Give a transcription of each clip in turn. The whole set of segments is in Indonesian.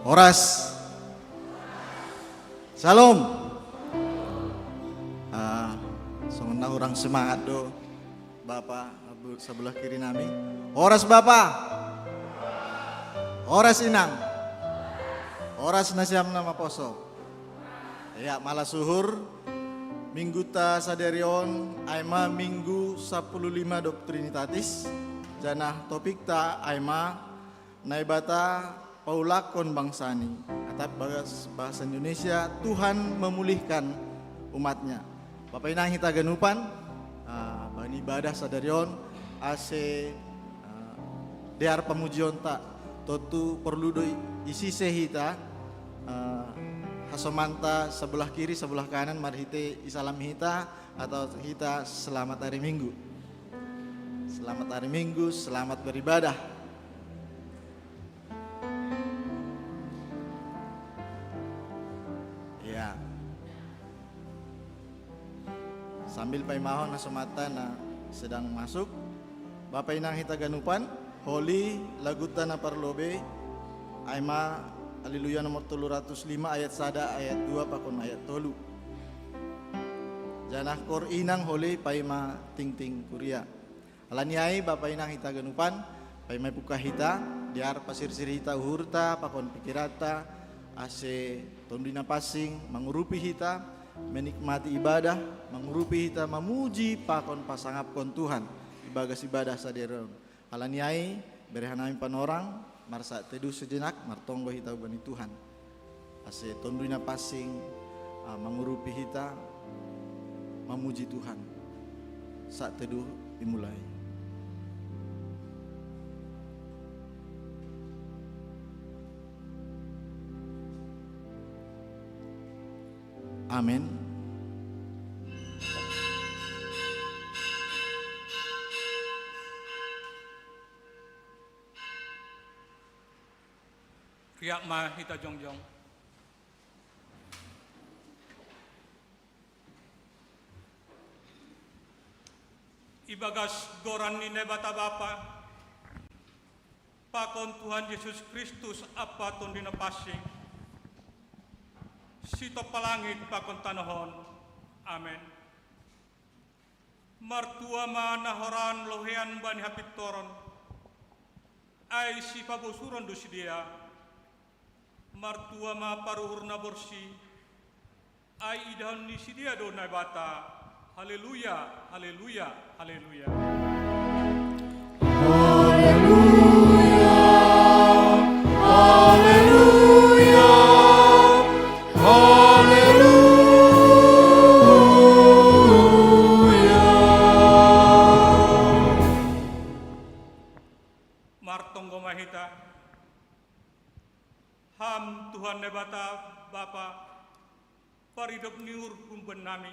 Horas. Salam. Sebenarnya orang semangat do. Bapak sebelah kiri nami. Horas Bapak. Horas Inang. Horas nasiam nama poso. Ya malah suhur. Minggu ta saderion aima minggu 15 doktrinitatis. Janah topik ta aima naibata paulakon bangsani. Atap bahasa Indonesia, Tuhan memulihkan umatnya. Bapak inang kita genupan bahan ibadah sadarion ase dear pemujion tak totu perlu do isi sehita hasomanta sebelah kiri sebelah kanan mari hite isalam hita atau kita selamat hari Minggu. Selamat hari Minggu, selamat beribadah. Ya. Sambil paimahon nasomata na sedang masuk. Bapak inang hita ganupan, Holy Lagutana Parlobe, Aima Haleluya nomor 305 ayat sada ayat 2 pakon ayat tolu. Janah kor inang Holy paima ting ting kuria. Alaniai Bapak inang hita ganupan, paima buka hita, diar pasir sir hita uhurta, pakon pikirata, ase tondina pasing, mengurupi hita, menikmati ibadah, mengurupi hita, memuji pakon pasangapkon Tuhan, ibagas ibadah saderon. Alaniai berehanami panorang, marsa teduh sejenak, martonggo hita ubani Tuhan. Ase tondina pasing, mengurupi hita, memuji Tuhan. Saat teduh dimulai. Amin. Riak ma hita jongjong. Ibagas goran ni nebata Bapa, pakon Tuhan Yesus Kristus apa tondina pasing, sito palangit pakon tanahon. Amen. Martua ma nahoran lohean bani hapit toron, ay si pabosuron dusidia. Martua ma paruhurna borsi, ay idahon ni sidia do naibata. Haleluya, haleluya, haleluya. Haleluya, haleluya, haleluya. Martonggo mahita, ham Tuhan nebata Bapa, paridop niur kumben nami.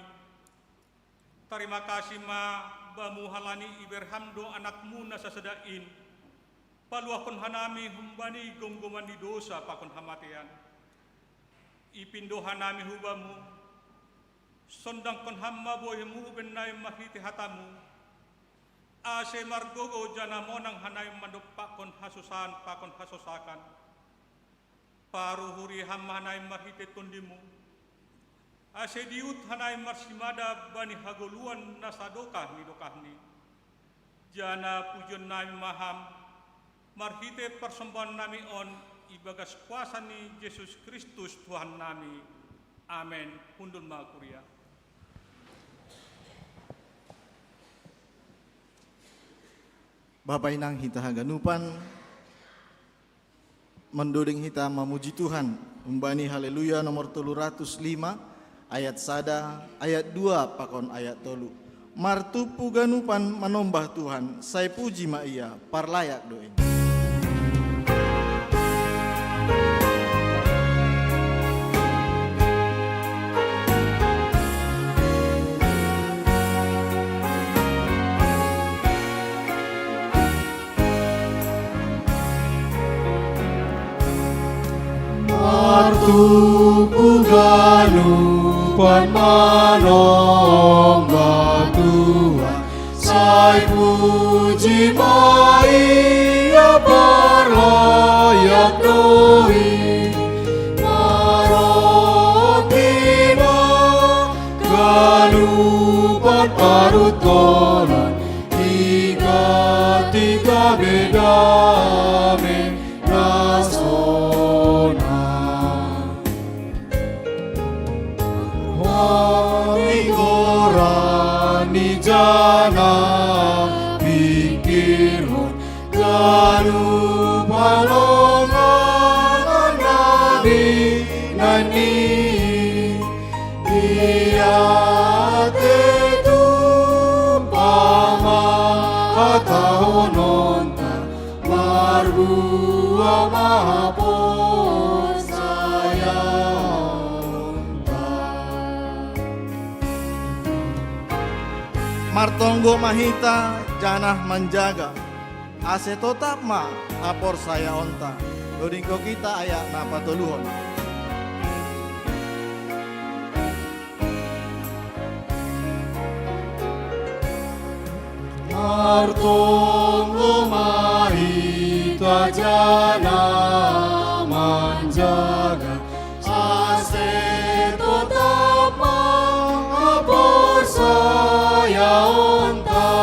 Terima kasih ma bamu halani iberhamdo anakmu nasa sedain. Paluakon hanami humbani gonggoman di dosa pakon hamatian. Ipindo hanami hubamu. Sondang kon hamma boyemu benay mahiti hatamu. Ase margogo jana monang hanay mandopak kon hasusan pakon hasosakan. Paruhuri hamma hanay mahiti tundimu. Ase diut hanay marsimada bani hagoluan nasadokah ni dokahni. Jana pujon nami maham, marhite persembahan nami on ibagas kuasa ni Yesus Kristus Tuhan nami. Amen. Hundun makuria. Bapak inang hita haganupan, mendodeng hita memuji Tuhan. Umbani haleluya nomor 305. Ayat sada, ayat 2 pakon ayat tolu. Martupu ganupan menombah Tuhan, saya puji ma ia, parlayak doin. Martupu ganupan manombah Tuhan, saya puji ma ia parlayak doi. pan parut kolon tiga bedame nasona Igorani jana pikirhon kanu palongan nabi nani Iate tumpama katahononta marbua mahapon sayonta Martonggo mahita janah menjaga ase totap ma apor saya onta dodingko kita ayak napatuluhon Martonggo mahita jana menjaga ase tetap mengapor saya onta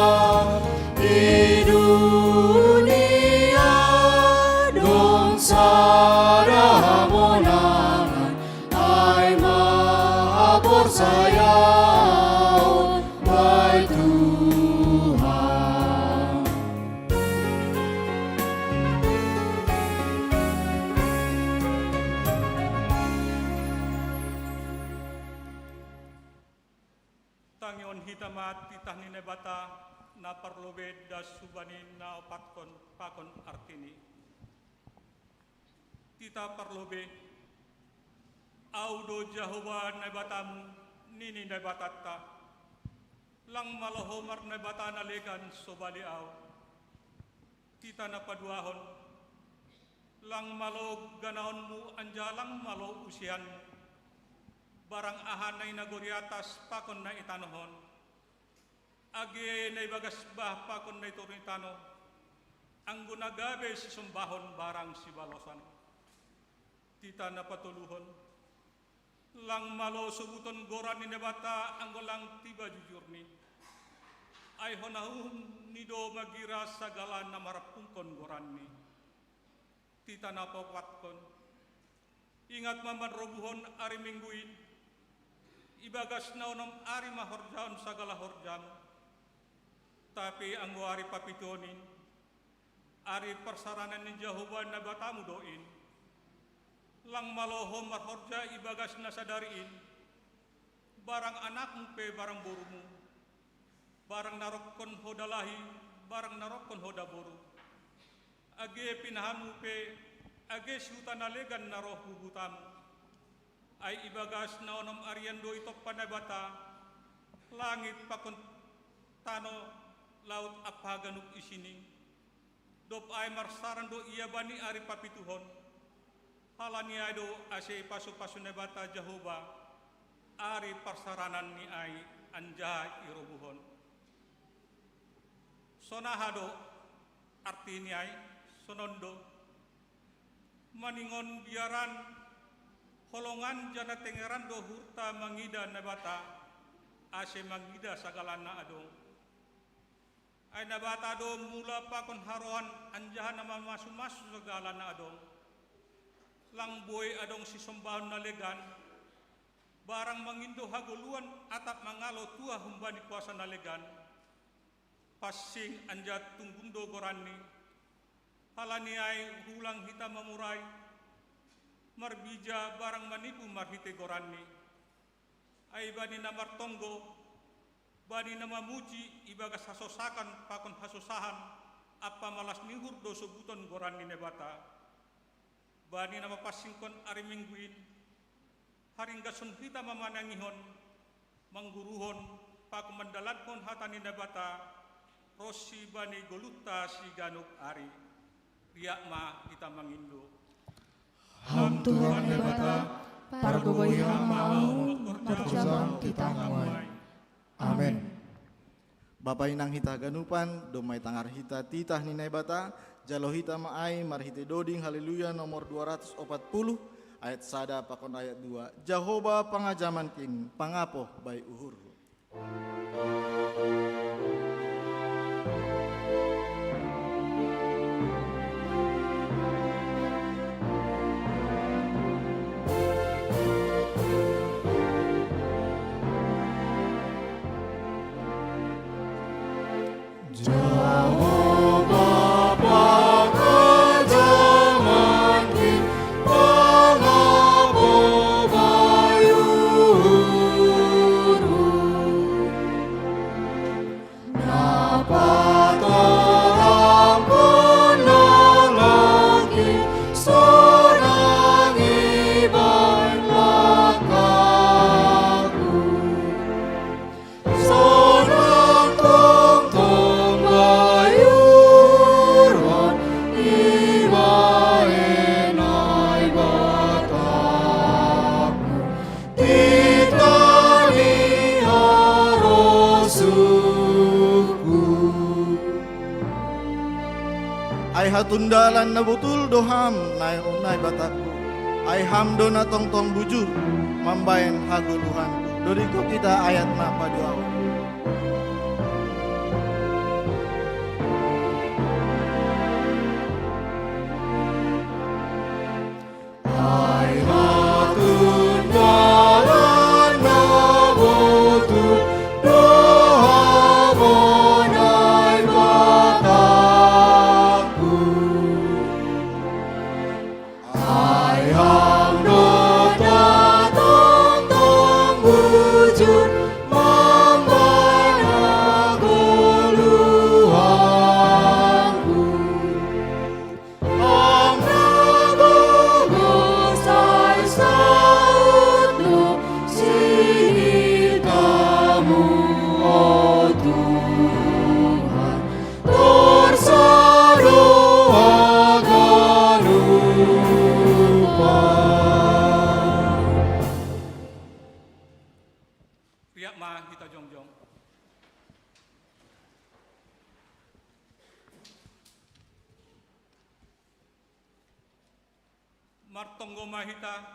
di dunia dong sada monangan ai mengapor saya baik Tuhan Tangion hitamat titah ni nebata na parlobe das subani na opatkon pakon artini. Tita parlobe audo Jehova nebatamu nini nebatatta lang malohomar nebata nalegan sobali au. Tita na paduahon lang malo ganaonmu anjalang malo usianmu. Barang ahan na inagoriatas pakon na itanohon. Agi na ibagas bah pakon na ito itano. Ang gunagabe si sumbahon barang si balosan. Tita na patuluhon. Lang malo subuton goran ni nebata ang golang tiba jujur ni. Ay honahun nido magira sagala na marapungkon goran ni. Tita na pawatkon. Ingat maman robuhon ari mingguin. Ibagas na onom ari mahorjaon sagala horjam. Tapi ang ari papitonin, ari persaranan ni Jehova na batamu doin. Lang malohom marhorja ibagas na sadariin. Barang anakmu pe barang borumu. Barang narokon hodalahi, barang narokon hodaboru. Age pinahamu pe, age syutan alegan naroh bubutamu. Ay ibagas na onom arian do ito panabata, langit pakon tano laut apaganuk isini, dop ay marsaran do iya bani ari papituhon, halani ay do ase pasu-pasu nebata Jehova, ari parsaranan ni ay anja irobuhon. Sonahado arti ni ay sonondo, maningon biaran holongan jana tengeran do hurta mangida nebata ase mangida sagala na adong ay nabata do mula pakon harohan anjahan na mamasu-masu sagala na adong lang boy adong si sombahon na legan barang mangindo haguluan atap mangalo tua humbani kuasa na legan passing anjat tunggundo gorani halani ay hulang hita mamuray marbija barang manipu marhite gorani ay bani na martonggo bani na mamuji ibagas hasosakan pakon hasosahan apa malas nihur do sebuton gorani nebata bani na mapasingkon ari mingguin haringgason hita mamanangihon mangguruhon pakon mandalankon hatani nebata rosi bani golutta si ganuk ari riak ma kita mangindo Ham Tuhan nebata, pargoy hamau, marjabang kita ngamay. Amen. Bapak inang hita ganupan, domay tangar hita titah ni nebata, jalo hita maay, marhite doding, haleluya nomor 240, ayat sada pakon ayat 2. Jehova pangajaman king, pangapoh bay uhur. hatundalan na butul doham na unay bataku. Ay hamdo na tong bujur mambayan haguluhan. Dori ko kita ayat na paduawan. Ay hatundalan na butul dohamon ay bataku. Ay hamdo tatang bujur mambayan haguluhanku. Ang nagugos ay saudlo, sinita mo, O Tuhan, torsado akan lupa. Riyak ma kita jongjong. Martonggo mahita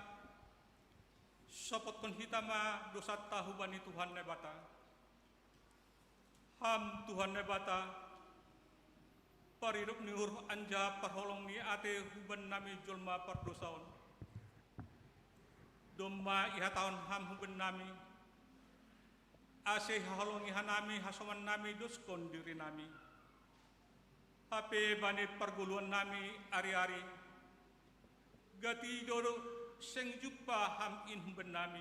sopot kon hita ma dosat tahuban ni Tuhan ne bata. Ham Tuhan ne bata parirup ni hur anja parholong ni ate huban nami jolma pardosaon. Domma iha taon ham huban nami ase halongi hanami hasoman nami doskon diri nami. Hape bani perguluan nami ari-ari. Gati doro seng jumpa ham in benami.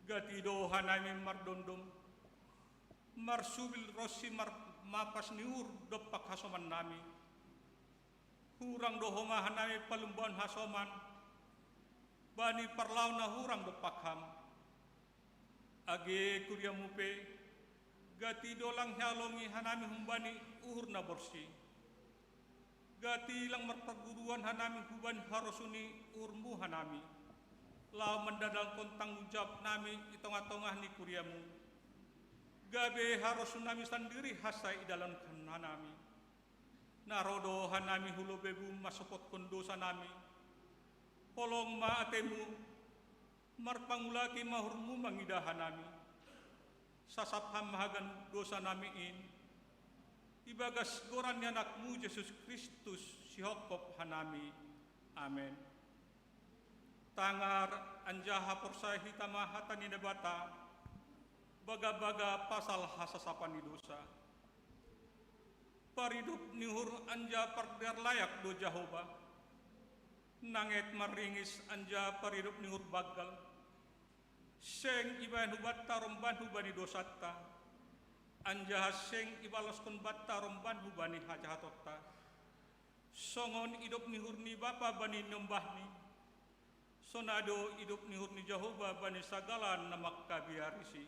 Gati do hanami mardondom. Marsubil rosi mapas niur dopak hasoman nami. Hurang dohoma hanami palumbuan hasoman. Bani parlau na hurang dopak ham. Age kuria mupe. Gati dolang halongi hanami humbani uhur na borsi. Gati lang marpaguruan hanami huban harusuni urmu hanami. Lau mendadang kontang ujab nami itong-atongah ni kuriamu. Gabe harus nami sendiri hasai dalam hanami. Narodo hanami hulo bebu masopot kondosa nami. Polong maatemu marpangulaki mahurmu mangidah hanami. Sasap hamahagan dosa nami in. Ibagas goran ni anakmu Yesus Kristus sihokop hanami. Amen. Tangar anjaha porsai hitama hatani nebata. Baga-baga pasal hasasapan ni dosa. Paridup nihur anja parder layak do Jehova. Nanget maringis anja paridup nihur bagal. Seng ibayan hubatta romban hubani dosatta. Anja seng ibalos kon batta romban hubani hajahatotta. Songon hidup nihur ni bapa bani nembahni. Sonado hidup nihur ni Jehova bani sagalan namak kabiarisi.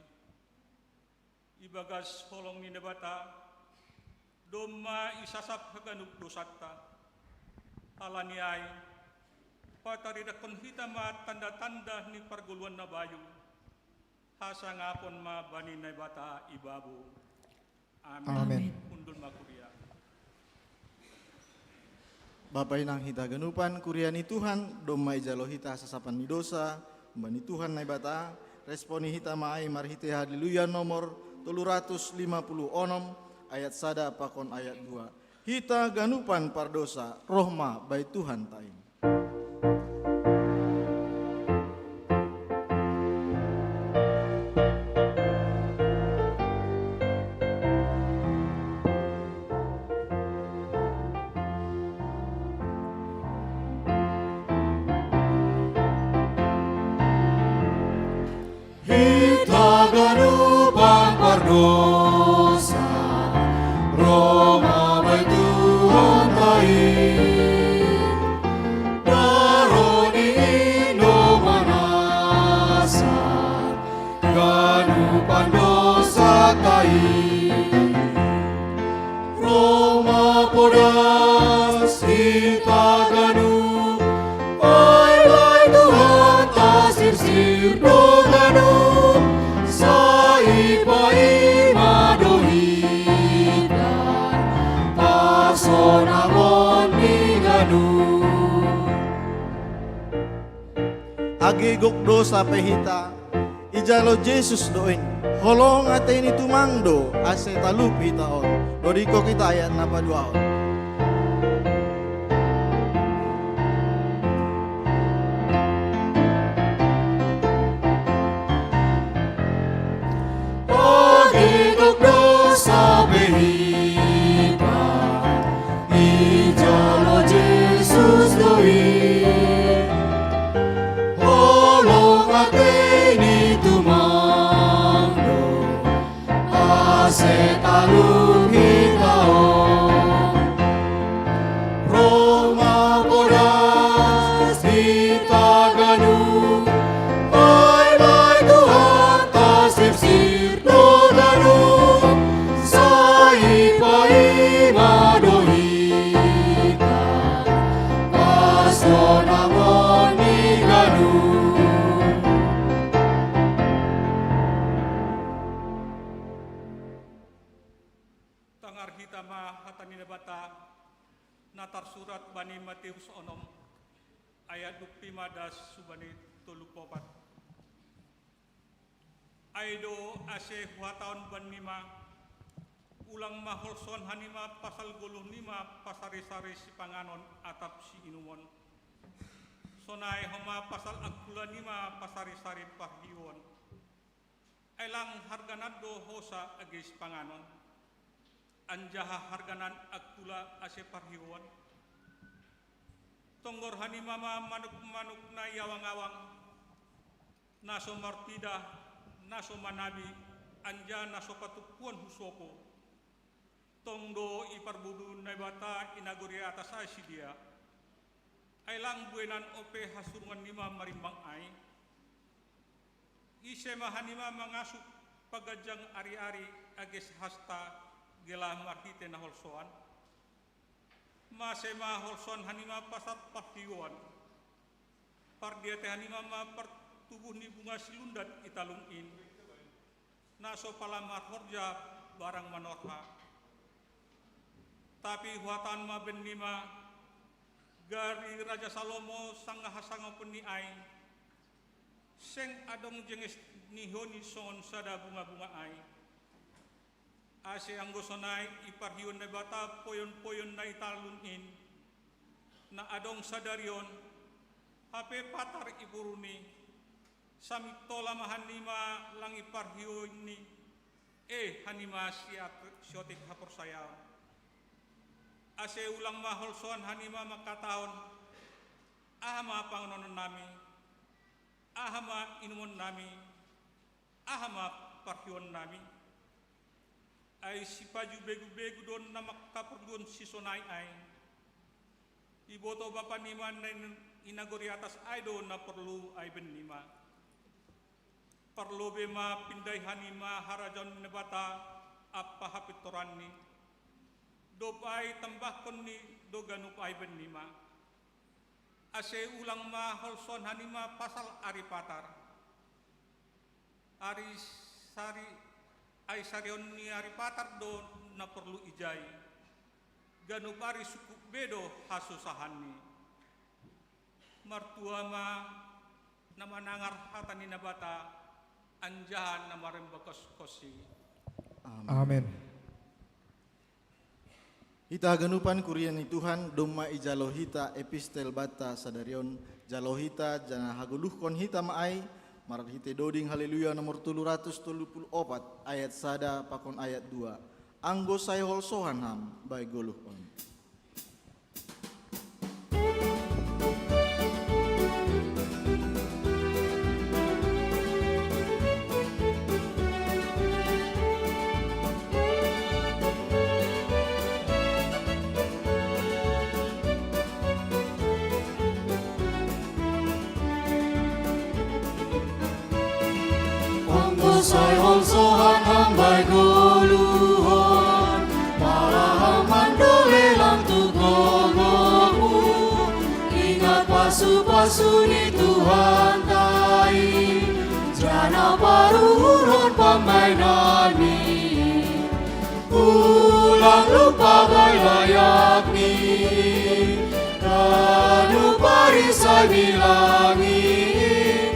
Ibagas holong ni nebata. Doma isasap haganuk dosatta. Alaniay. Pataridak kon hitama tanda-tanda ni parguluan na bayu. Hasa ngapon ma bani nebata ibabu. Amen. Amen. Undul makuria. Bapak inang hita genupan kuria ni Tuhan doma ijalo hita sasapan ni dosa bani Tuhan nai bata responi hita maai marhite haleluya nomor 350 onom ayat sada pakon ayat 2. Hita ganupan pardosa rohma bai Tuhan taim. Hita ganupan pardosa Roma bai Tuhan taim. Daroni ino manasa ganupan dosa taim. Roma podas hita ganu ai bai Tuhan tasir-sir do ganu sai pai agi gokdo sa pehita ijalo Jesus doing holong ate ini tumangdo ase talup hitaon dodiko kita ayat napa duaon. Agigok dosa behita ijalo Jesus doi holong ateni tumangdo ase talung hitaon Roma podas hita ganu ay may Tuhan tasip sirno ganu sa ipaima dohita pasto namon ni ganu Tangar kita ma hatani na bata natar surat bani Matius onom ayat 25 subani tulupopat. Aido ase huataon banima ulang maholson hanima pasal 25 pasari-sari si panganon atap si inumon. Sonai homa pasal agpula 5 pasari-sari pahiwon. Ailang harganado hosa agis panganon. Anjaha harganan agpula ase parhiwon. Tonggor hanima manuk-manuk na yawang-awang. Naso martida, naso manabi, anja naso patupuan husoko. Tongdo iparbudu na bata inaguri atas ay si dia. Ailang buenan ope hasurungan nima marimbang ay. Ise mahanima mangasuk pagajang ari-ari ages hasta gela marhite na holsoan. Masema holsoan hanima pasat pahiwan. Pardiate hanima ma pertubuh ni bunga silundat italungin. Naso palamar horja barang manorha. Tapi huatan ma benima gari Raja Salomo sangahasanga pun ni ay. Seng adong jenges nihoni son sada bunga-bunga ay. Ase anggosonay iparhiyon na bata poyon-poyon na italunin na adong sadarion hape patar ipuruni samitola mahanima lang iparhiyon ni hanima siyotik haporsayaw ase ulang maholson hanima makataon ahama pangonon nami ahama inumon nami ahama parhiyon nami ay si paju begu-begu don na makapurgon si sonay ay iboto bapa nima na inagori atas ay do na perlu ay benima perlu bema pinday hanima harajon nebata apa hapitoran ni do ay tambahkon ni do ganup ay benima ase ulang ma holson hanima pasal ari patar ari sari ay sarion ni aripatar do na perlu ijay. Ganupari suku bedo hasusahan ni. Martua ma na manangar hatan ni nabata anjahan na marembakos kosi. Amen. Hita ganupan kurian ni Tuhan doma ijalo hita epistel bata sadarion jalo hita jana haguluhkon hita maai marat hite doding haleluya nomor 334 ayat sada pakon ayat 2 anggo say holsohan ham by goluhkon. Say holsohan hambay guluhon Malahaman dole lang tugogomu Ingat pasu-pasu ni Tuhan tayo Jana paruhon pamainan ni Ulang lupa gay layak ni Kanu parisay bilangin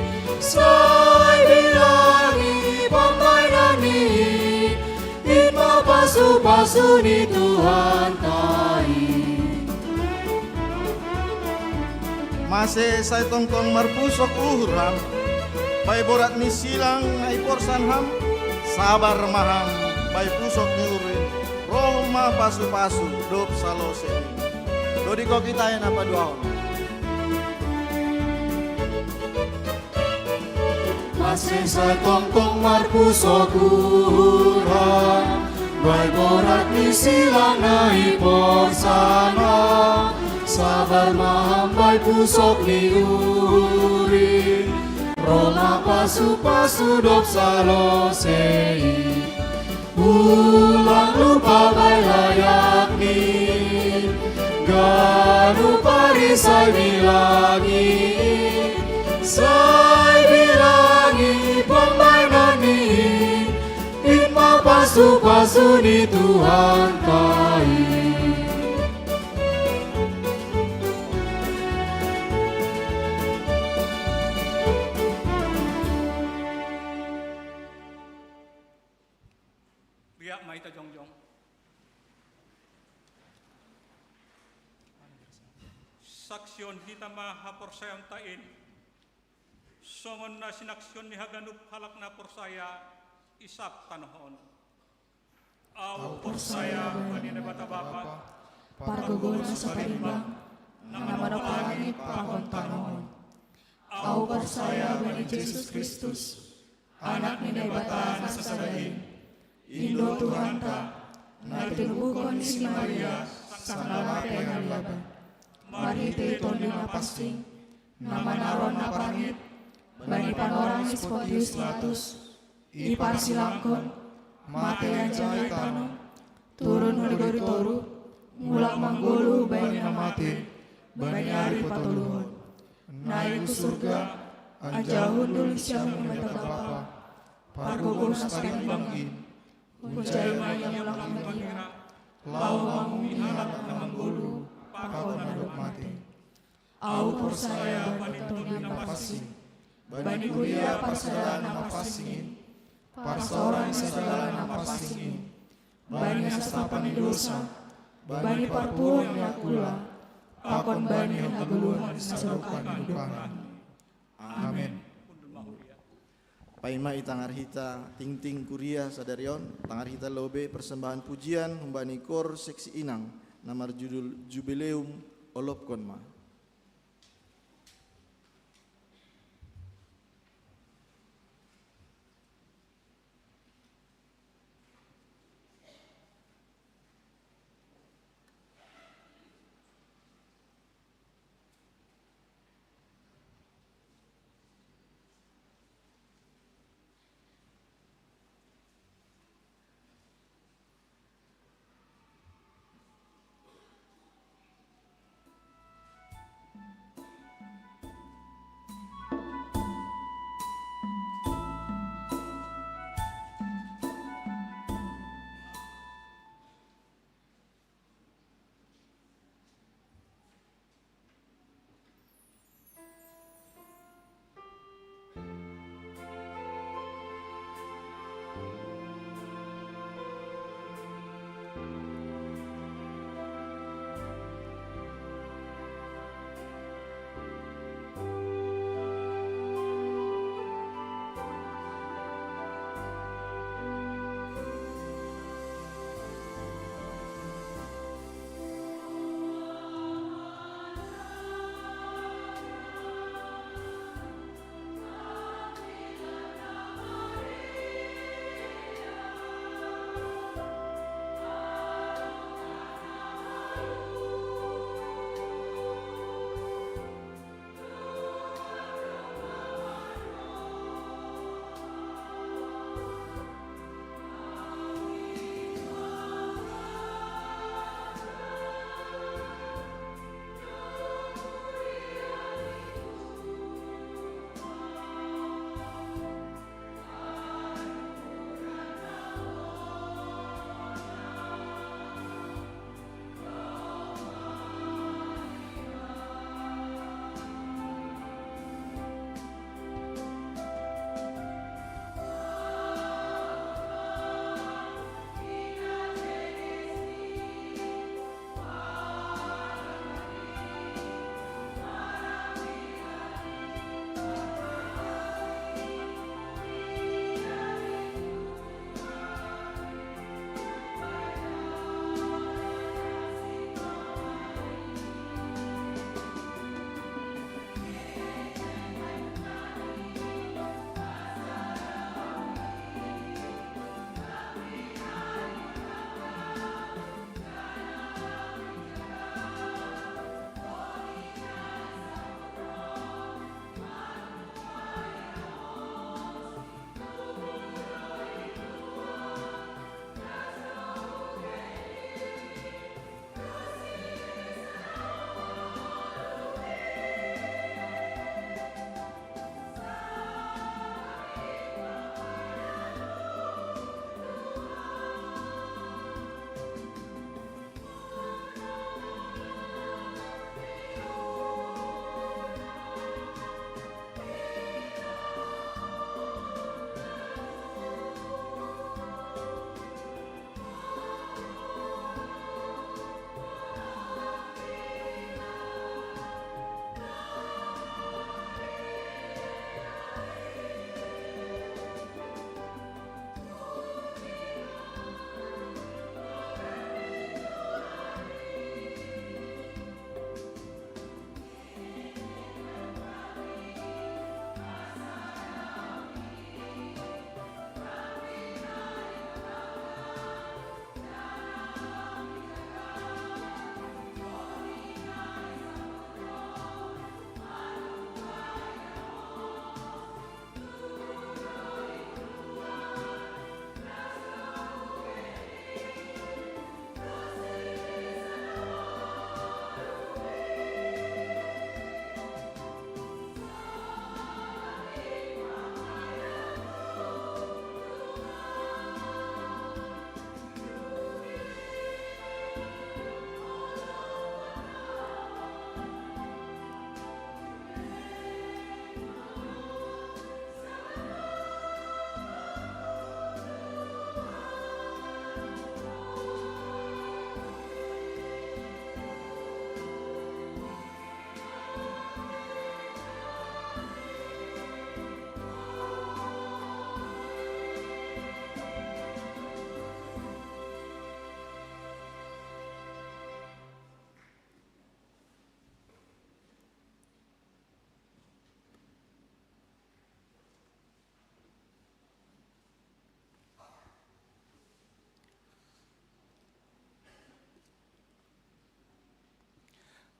pasu-pasu ni Tuhan kai. Masih saya tongkong marpusok uhuram, bai borat ni silang na iporsan ham, sabar maham, bai pusok ni urin, Roma pasu-pasu, dop salose. Dodi kau kita yang apa doaon? Masih saya tongkong marpusok uhuram, bai borat ni silang na iporsan ham, sabar maham bai pusok ni uri, Roma pasu-pasu dop salosei. Ulang lupa bai layak ni, ganu parisai bilangi, sai bilangi pemainan ni, ima pasu-pasu ni Tuhan kai. Riak maita jongjong. Saksion hita maha porsayan tain. Songon na sinaksion ni haganup halak na porsaya isap tanahon. Au porsaya manina bata bapa. Parguguna sa parimbang, namanok langit pakon tanahon. Au porsaya bani Jesus Kristus, anak ni bata na sasadain. Indo Tuhan ka, na itinubukon si Maria, sang lalaki nga liaban. Marite ito na pasting, na manaron na pangit, bani panorang ni Pontius Pilatus, iparsilangkon, mate ang jangay tanong, turun huligori toru, mulak manggulu bani na mate, bani ari patuluhon. Naik ke surga, anjahun dulu siang mengetap bapa, parguguna sa parimbang, Kuncay mayang ulang mengira, lau mangumihalak na manggulu, pakon na mati. Au porsaya banitun na pasing, bani kuya parsala na pasingin, parsorang segala na pasingin, bani astapan ni dosa, bani parpuan na kula, pakon bani ang naguluhan sa lukan hidupan. Amen. Paima itangar hita ting-ting kuria sadarion, tangar hita lobe persembahan pujian humbani kor seksi inang, namar judul Jubileum Olopkon ma.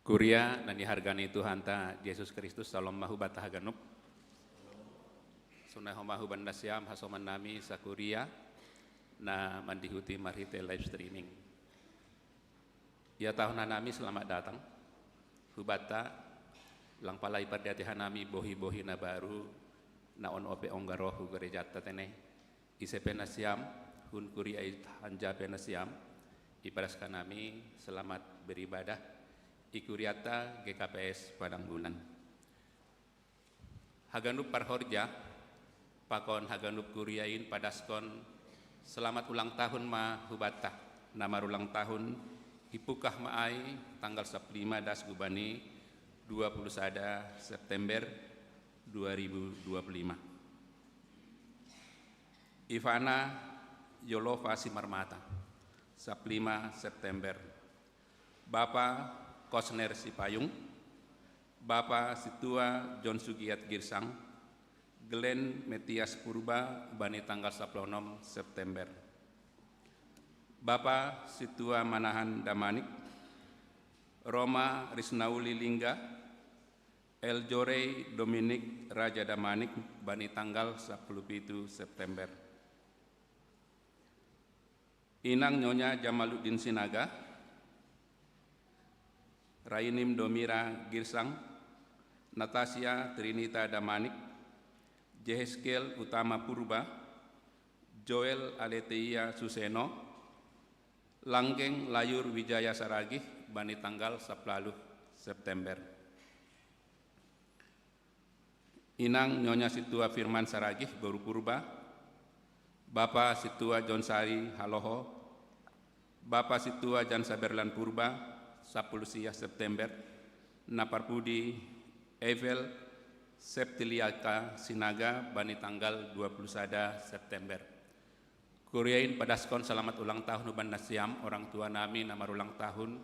Kuria na dihargani Tuhan ta Yesus Kristus salom mahu bata haganup. Sunai homahu banda siam hasoman nami sa Kuria na mandihuti marhite live streaming. Ya tahun nami selamat datang. Hubata lang palay pardatihan nami bohi-bohi na baru na on ope onggaro hu gereja tatene. Isepe na siam hun Kuria hanjape na siam. Iparaskan nami selamat beribadah. Ikuriata GKPS Padang Bulan. Haganup parhorja, pakon haganup kuriain padaskon selamat ulang tahun ma hubata. Nama ulang tahun ipukah maai tanggal 15 das gubani 21 September 2025. Ivana Yolova Simarmata 15 September. Bapak Kosner Sipayung, Bapak Situa John Sugiat Girsang, Glenn Metias Purba Bani tanggal 16 September. Bapak Situa Manahan Damanik, Roma Risnauli Lingga, Eljorei Dominik Raja Damanik Bani tanggal 17 September. Inang Nyonya Jamaluddin Sinaga, Rainim Domira Girsang, Natasha Trinita Damanik, Jeheskel Utama Purba, Joel Aleteia Suseno, Langgeng Layur Wijaya Saragih Bani tanggal 10 September. Inang Nyonya Situa Firman Saragih Baru Purba, Bapak Situa Jonsari Haloho, Bapak Situa Jan Saberlan Purba 10 September, Naparpudi Evel Septiliaka Sinaga Bani tanggal 21 September. Kuriain padaskon selamat ulang tahun uban nasiam orang tua nami nama ulang tahun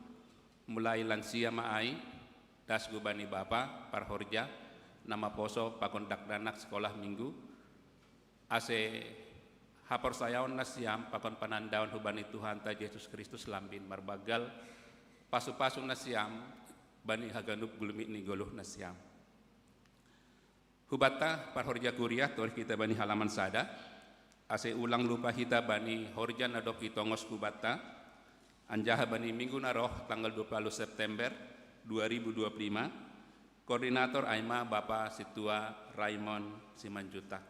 mulai lansia maai das gubani bapa parhorja nama poso pakondak danak sekolah minggu ase hapor sayaon nasiam pakon panandaun hubani Tuhan ta Yesus Kristus lambin marbagal pasu-pasu nasiam bani haganup gulmi ni goluh nasiam. Hubata parhorja kuria tor kita bani halaman sada ase ulang lupa hita bani horja nadok itongos hubata anjaha bani minggu naroh tanggal 20 September 2025 koordinator Aima Bapak Situa Raymond Simanjuta.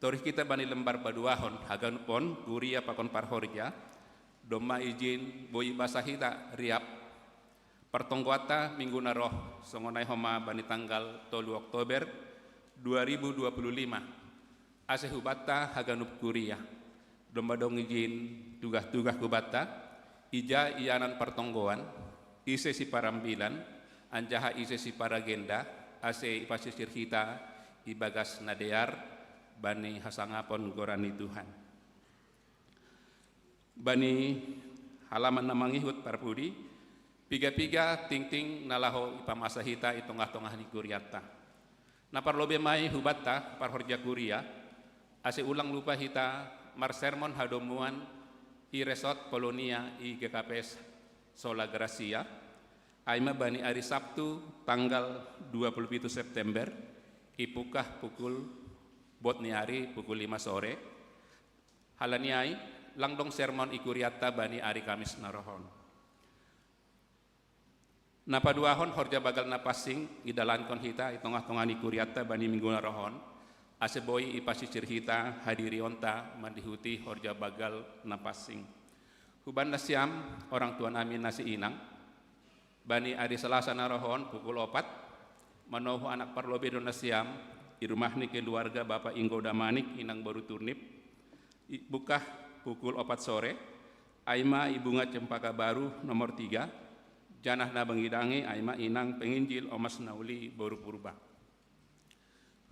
Tor kita bani lembar paduahon haganupon kuria pakon parhorja doma izin boi basahita riap pertongguata minggu naroh songonai homa bani tanggal 3 Oktober 2025 ase hubata haganup kuria doma dong izin tugah-tugah hubata ija ianan pertonggoan ise si parambilan anjaha ise si paragenda ase pasisir hita ibagas nadear bani hasangapon gorani Tuhan. Bani halaman namangihut parpudi piga-piga ting-ting nalaho ipamasahita itongah-tongah ni kuriata. Naparlobe mai hubata parhorja kuria ase ulang lupa hita marsermon hadomuan i resort Polonia i GKPS Sola Gracia aima bani hari Sabtu tanggal 27 September ipukah pukul botni hari pukul 5 sore halaniai langdong sermon ikuriata bani ari Kamis narohon. Napaduahon horja bagal napasing idalankon hita itongah-tongah ikuriata bani minggu narohon ase boy ipasisir hita hadiri onta mandihuti horja bagal napasing. Huban nasiam orang tua nami nasi inang bani ari Selasa narohon pukul 4 manohu anak parlobe do nasiam di rumah ni keluarga Bapak Inggo Damanik inang baru turnip bukah pukul 4 sore, Aima Ibunga Cempaka Baru nomor 3, Janah Nabangidangi Aima Inang Penginjil Omas Nauli Baru Purba.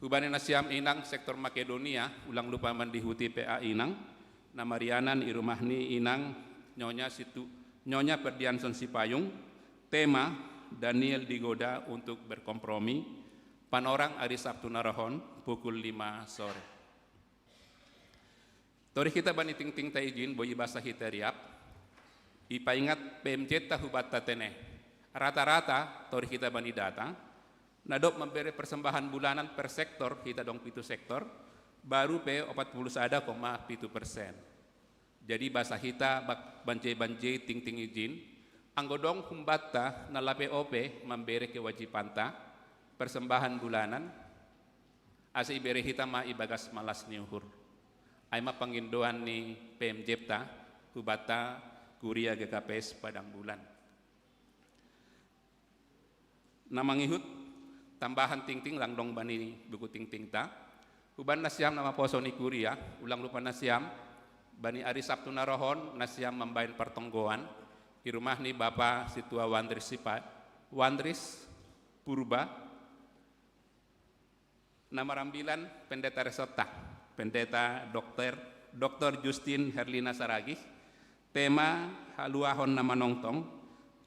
Hubani nasiam Inang sektor Makedonia, ulang lupa mandihuti PA Inang, namarianan irumahni Inang Nyonya Perdianson Sipayung, tema Daniel digoda untuk berkompromi, panorang hari Sabtu narohon pukul 5 sore. Tori kita bani ting-ting taijin boyi basa hitariap ipaingat PMJ tahubata tene Rata-rata tori kita bani datang, nadop memberi persembahan bulanan per sektor, kita dong pitu sektor, baru pe 41,7%. Jadi bahasa kita banjai-banjai ting-ting izin, anggodong humbata na lape ope memberi kewajiban ta persembahan bulanan, asa ibere hita ma ibagas malas niuhur. Ay mapangindoan ni PMJ ta, hubata kuria GKPS Padang Bulan. Namangihut tambahan ting-ting langdong bani buku ting-ting ta, huban nasyam nama poso ni kuria, ulang lupa nasyam, bani Ari Sabtu Narohon nasyam membain pertonggoan, di rumah ni Bapak Situa Wandris Purba, nama rambilan pendeta Resota, pendeta Dr. Justin Herlina Saragih, tema haluahon nama nongtong,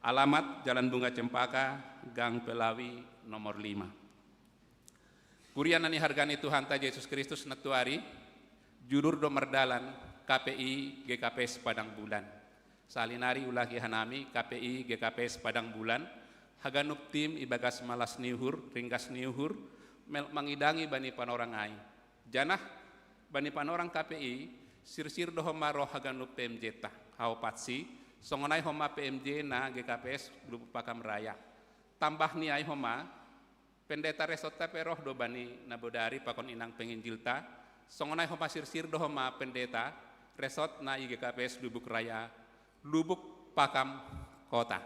alamat Jalan Bunga Cempaka, Gang Pelawi nomor 5. Kurian nani hargani Tuhan ta Yesus Kristus natuari, jurur do merdalan KPI GKPS Padang Bulan. Salinari ulagi hanami KPI GKPS Padang Bulan, haganup tim ibagas malas niuhur, ringkas niuhur, mangidangi bani panorang ai. Janah bani panorang KPI, sir-sir do homa roh haganup PMJ ta, hau patsi, songonai homa PMJ na GKPS Grup Pakam Raya. Tambah ni ai homa, pendeta Resota peroh do bani nabodari pakon inang penginjilta, songonai homa sir-sir do homa pendeta Resot na IGKPS Lubuk Raya, Lubuk Pakam Kota.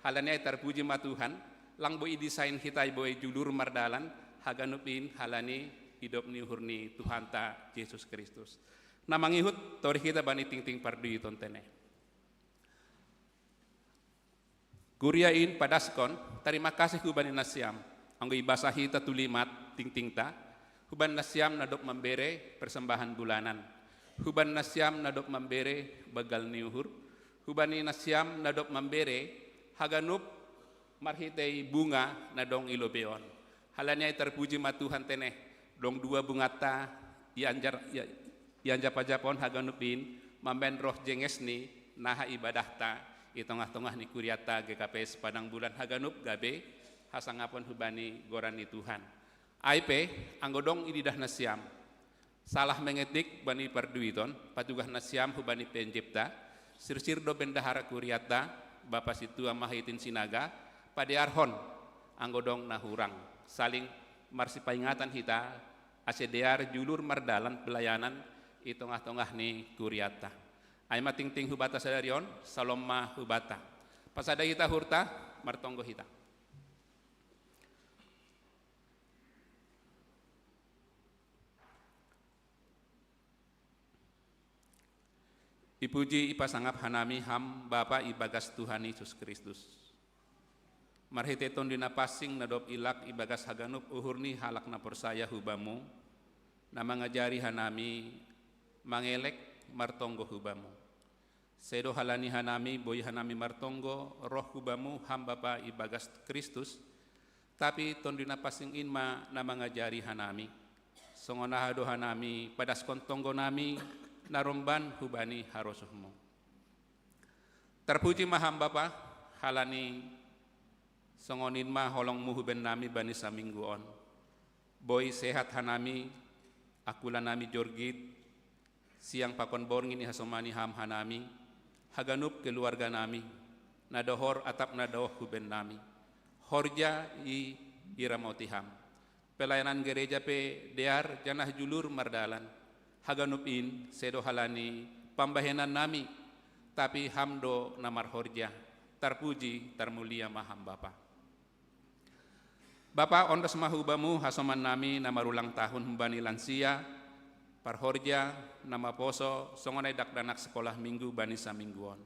Halanya terpuji ma Tuhan, lang boi desain hitai boi julur mardalan, haganupin halani hidup ni hurni Tuhan ta Yesus Kristus. Namangihut tori kita bani ting-ting pardu tontene. Kuriain padaskon, terima kasih hubani nasyam, anggo ibasa hita tulimat ting-ting ta, huban nasyam nadok membere persembahan bulanan, huban nasyam nadok membere bagal niuhur, hubani nasyam nadok membere haganup marhitei bunga nadong ilobeon. Halanya terpuji ma Tuhan teneh, dong dua bunga ta ianjar pajapon haganupin mamben roh jengesni naha ibadah ta i tengah-tengah ni kuriata GKPS Padang Bulan haganup gabe hasangapon hubani gorani Tuhan. IP anggodong ididah nasyam salah mengetik bani parduiton patugah nasyam hubani penjipta sir-sir do bendahara kuriata Bapak Situa Mahitin Sinaga padearhon anggodong nahurang saling marsi paingatan hita asedear julur mardalan pelayanan i tengah-tengah ni kuriata. Aima ting-ting hubata sadarion, salomma hubata. Pasada hita hurta, martonggo hita. Ipuji ipasangap hanami ham Bapa ibagas Tuhan Yesus Kristus. Marhiteton dina pasing nadop ilak ibagas haganup uhurni halak na persaya hubamu, na mangajari hanami mangelek martonggo hubamu. Sedo halani hanami boy hanami martonggo roh hubamu ham Bapa ibagas Kristus, tapi tondina pasing inma na mangajari hanami. Songonahado hanami padas kontonggo nami naromban hubani harosuhmu. Terpuji maham Bapa halani songonin ma holong muhuben nami bani samingguon. Boy sehat hanami akula nami jorgit siang pakon borngin hasomani ham hanami haganup keluarga nami nadohor atap nadoh huben nami horja i iramotiham pelayanan gereja pe dear janah julur mardalan haganup in sedo halani pambahenan nami tapi hamdo namar horja terpuji termulia maham Bapa. Bapa ondos mahubamu hasoman nami namarulang tahun humbani lansia parhorja nama poso songonai dakdanak sekolah minggu bani samingguon.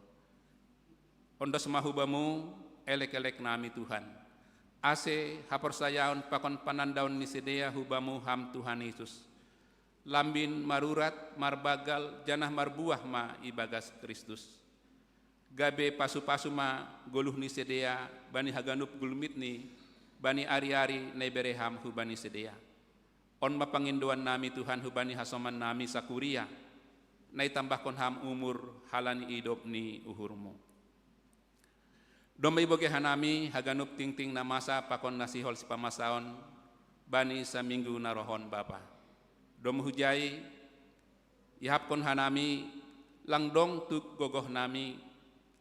Ondos mahubamu elek-elek nami Tuhan. Ase haporsayaon pakon panandaun nisedea hubamu ham Tuhan Yesus. Lambin marurat marbagal janah marbuah ma ibagas Kristus. Gabe pasu-pasu ma goluh nisedea bani haganup gulmit ni bani ari-ari nebereham hubani sedea. On mapanginduan nami Tuhan hubani hasoman nami sakuria. Nai tambahkon ham umur halani idop ni uhurmu. Domay boge hanami haganup ting-ting na masa pakon nasihol si pamasaon bani sa minggu na rohon Bapa. Dom hujay ihapkon hanami langdong tu gogoh nami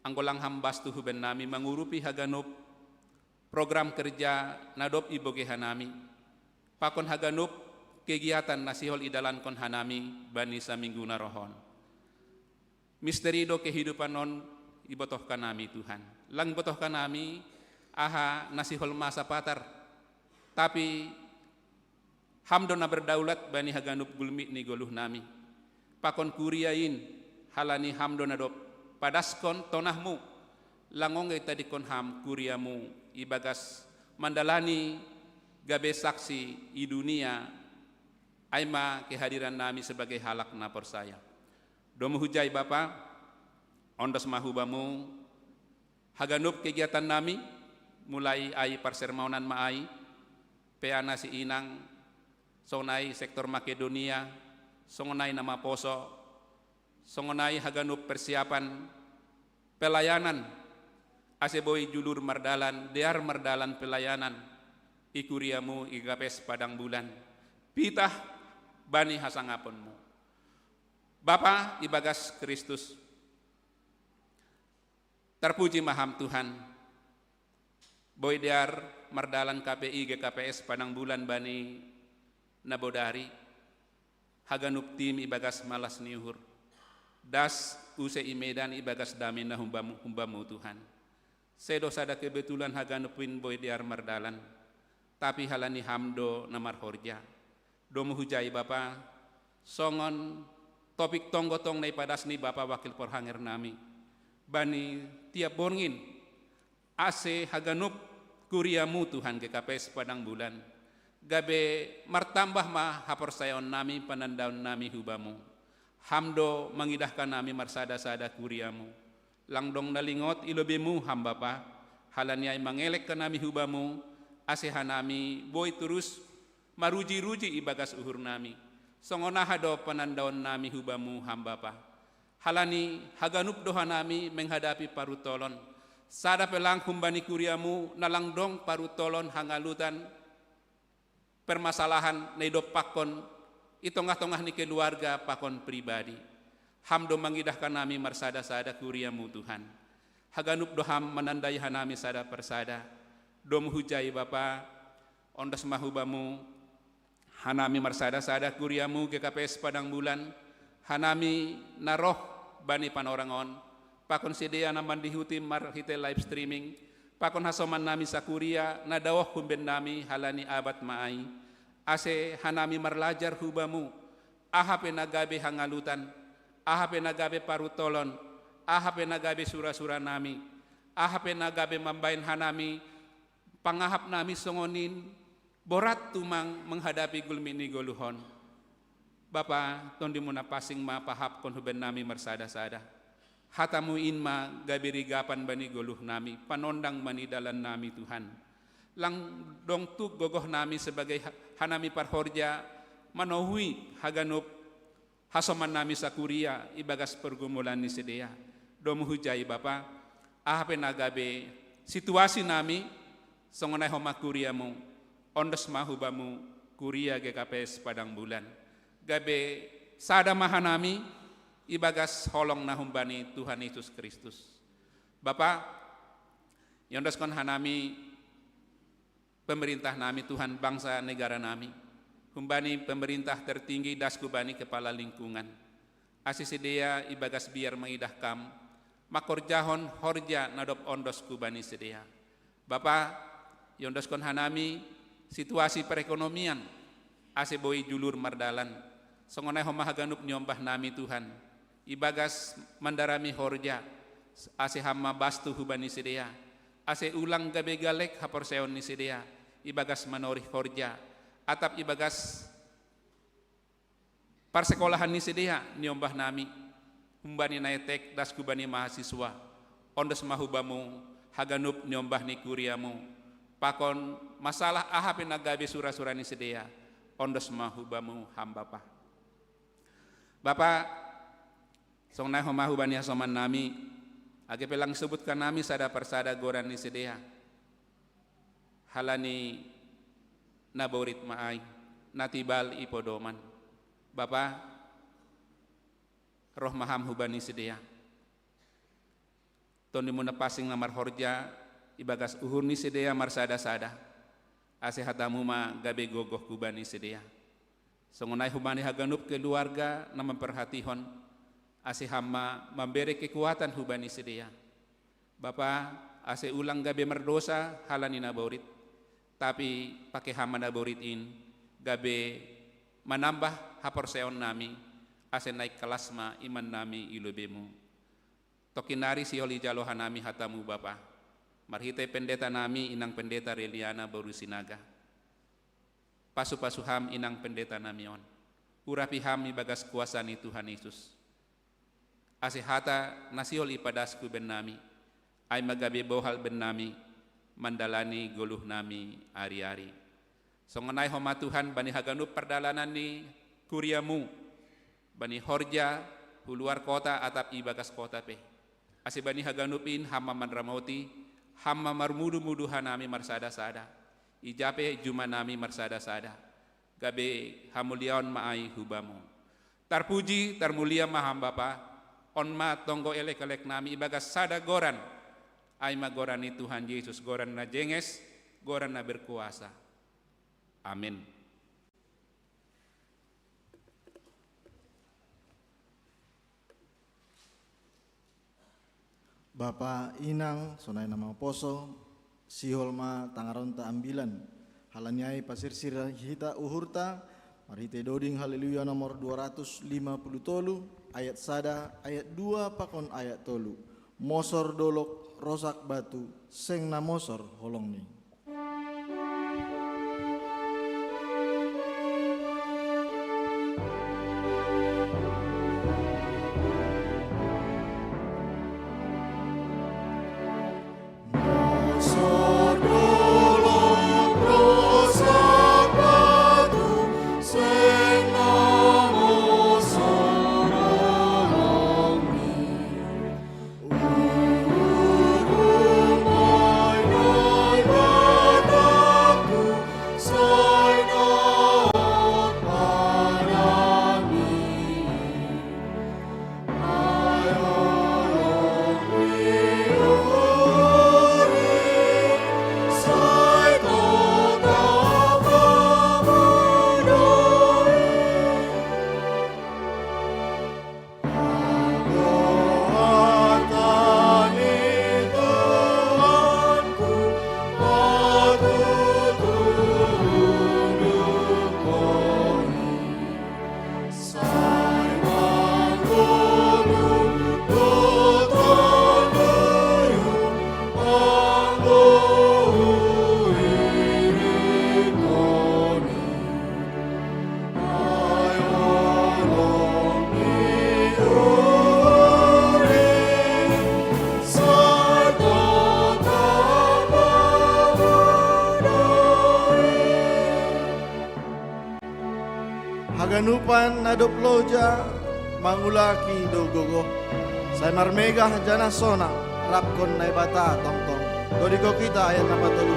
anggolang hambas tu huben nami mangurupi haganup program kerja nadop iboge hanami. Pakon haganup kegiatan nasihol idalan kon hanami bani sa minggu na rohon. Misteri do kehidupan non ibotohkan nami Tuhan. Lang botohkan nami aha nasihol masa patar. Tapi hamdo na berdaulat bani haganup gulmi ni goluh nami. Pakon kuriain halani hamdo na dop padaskon tonahmu langong tadi kon ham kuriamu ibagas mandalani gabe saksi i dunia aima kehadiran nami sebagai halak na persaya. Domo hujai Bapa ondos mahubamu haganup kegiatan nami mulai ai parsermaunan maai peana si inang sonai sektor Makedonia songonai nama poso songonai haganup persiapan pelayanan aseboy julur mardalan dear mardalan pelayanan ikuriamu igapes padang bulan pitah bani hasangaponmu Bapa ibagas Kristus terpuji maham Tuhan boy dear mardalan KPI GKPS padang bulan bani nabodari haganup tim ibagas malas niuhur das use imedan ibagas damin na humbamu Tuhan sedo sada kebetulan haganupin boy diar mardalan tapi halani hamdo namar horja domu hujai Bapa songon topik tonggotong nai padasni Bapa wakil porhanger nami bani tiap borngin ase haganup kuriamu Tuhan GKPS padang bulan gabe martambah ma haporsayon nami panandaun nami hubamu hamdo mangidahkan nami marsada-sada kuriamu langdong nalingot ilobemu hamba pa halaniay mangelek ka nami hubamu asehan nami boy terus maruji-ruji ibagas uhur nami songonaha do panandaun nami hubamu hamba pa halani haganup doha nami menghadapi parutolon sada pelang humbani kuriamu nalangdong parutolon hangalutan permasalahan neidop pakon itongah-tongah ni keluarga pakon pribadi hamdo mangidahkan nami marsada-sada kuriamu Tuhan haganup doham menandai hanami sada persada dom hujai Bapa ondas mahubamu hanami marsada-sada kuriamu GKPS padang bulan hanami naroh bani panorangon pakon sedia naman dihuti marhite live streaming pakon hasoman nami sakuria nadawah humben nami halani abad maai ase hanami marlajar hubamu ahape nagabe hangalutan ahape nagabe parutolon ahape nagabe sura-sura nami ahape nagabe mambain hanami pangahap nami songonin borat tumang menghadapi gulmini goluhon Bapa tondi muna pasing mapahap kon huben nami marsada-sada hatamu inma gabiri gapan bani goluh nami panondang bani dalan nami Tuhan lang dong tuk gogoh nami sebagai hanami parhorja manohui haganup hasoman nami sakuria ibagas pergumulan ni sedia domu hujai Bapa ahape nagabe situasi nami songonai homa kuriamu ondos mahubamu kuria GKPS padang bulan gabe sada mahanami ibagas holong nahumbani Tuhan Yesus Kristus Bapa yondos kon hanami pemerintah nami Tuhan bangsa negara nami humbani pemerintah tertinggi daskubani kepala lingkungan asisidea ibagas biar mengidahkam makorjahon horja nadop ondos kubani sedea Bapa yondos kon hanami situasi perekonomian ase boy julur mardalan songonai homa haganup nyombah nami Tuhan ibagas mandarami horja ase hamma bastu hubani sedea ase ulang gabe galek haporseon ni sedea ibagas manori horja atap ibagas parsekolahan ni sedea nyombah nami humbani naetek das kubani mahasiswa ondos mahubamu haganup nyombah ni kuriamu pakon masalah ahape nagabe sura-sura ni sedea ondos mahubamu hamba pa Bapa songnai homahubani hasoman nami Age pelang sebutkan nami sada persada goran ni sedia. Halani naborit maay, natibal ipodoman. Bapa, roh maham hubani sedia. Toni muna pasing namar horja, ibagas uhur ni sedia marsada-sada. Ase hatamu ma gabe gogoh kubani sedia. Songonai hubani haganup keluarga na memperhatihon. Ase hama memberi kekuatan hubani sedia. Bapa, ase ulang gabe merdosa halani naborit. Tapi pakai hama naborit in gabe menambah haporseon nami. Ase naik kelasma iman nami ilubemu. Tokinari sioli jalohan nami hatamu Bapa. Marhite pendeta nami inang pendeta Reliana Baru Sinaga. Pasu-pasuham inang pendeta namion. Urapiham ibagas kuasa ni Tuhan Yesus. Asihata nasiol ipadasku ben nami. Ay magabe bohal ben nami. Mandalani goluh nami ari-ari. Songonai homa Tuhan bani haganup perdalanan ni kuriamu. Bani horja huluar kota atap ibagas kota pe. Ase bani haganupin hama manramoti. Hama marmudu-muduhan nami marsada-sada. Ijape juma nami marsada-sada. Gabe hamuliaon maai hubamu. Tarpuji, tarmulia maham Bapa. Onma tonggo elek-elek nami ibagas sada goran. Aima goran ni Tuhan Yesus. Goran na jenges, goran na berkuasa. Amin. Bapa inang sonai nama poso siholma tangaronta ambilan halaniai pasir sirah hita uhurta marite doding haleluya nomor 250 tolu ayat sada ayat 2 pakon ayat tolu mosor dolok rosak batu seng na mosor holong ni. Haganupan nadop loja mangulaki dogogo say marmega jana sona rapkon na bata tongtong dodiko kita ayat nama telu.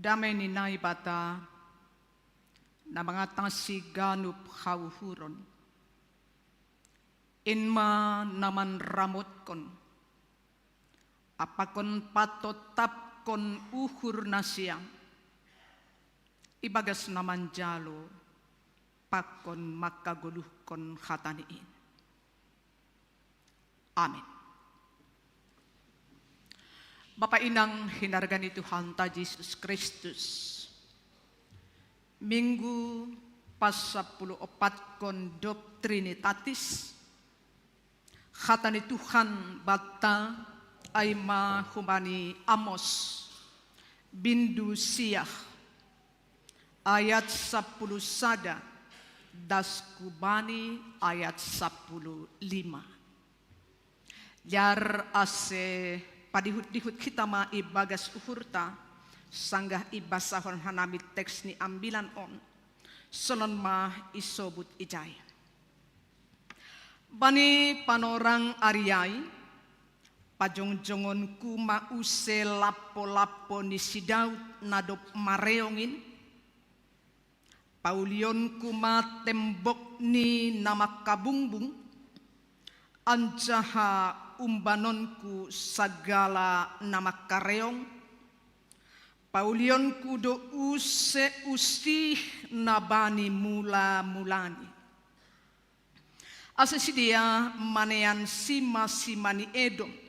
Damay ni naibata na mga tangsiganup hauhuron. Inma naman ramot kon. Apakon patotap pakon uhur nasiang ibagas naman jalo pakon makaguluhkon hataniin. Amin. Bapak Inang hinargan Tuhan ta Yesus Kristus. Minggu pas 14 kon Trinitatis. Hatani Tuhan bata ay mahumani Amos bindu siyah ayat 10 sada das kubani ayat 15. Jar ase padihut-dihut kita ma ibagas uhurta sanggah ibasahon hanami teks ni ambilan on sonon ma isobut ijay. Bani panorang ariyay pajongjongon ku mause lapo-lapo ni si Daud nadop mareongin paulion ku ma tembok ni nama kabungbung anjaha umbanonku sagala nama kareong paulion ku do use usih nabani mula-mulani asesidia manean sima-simani Edom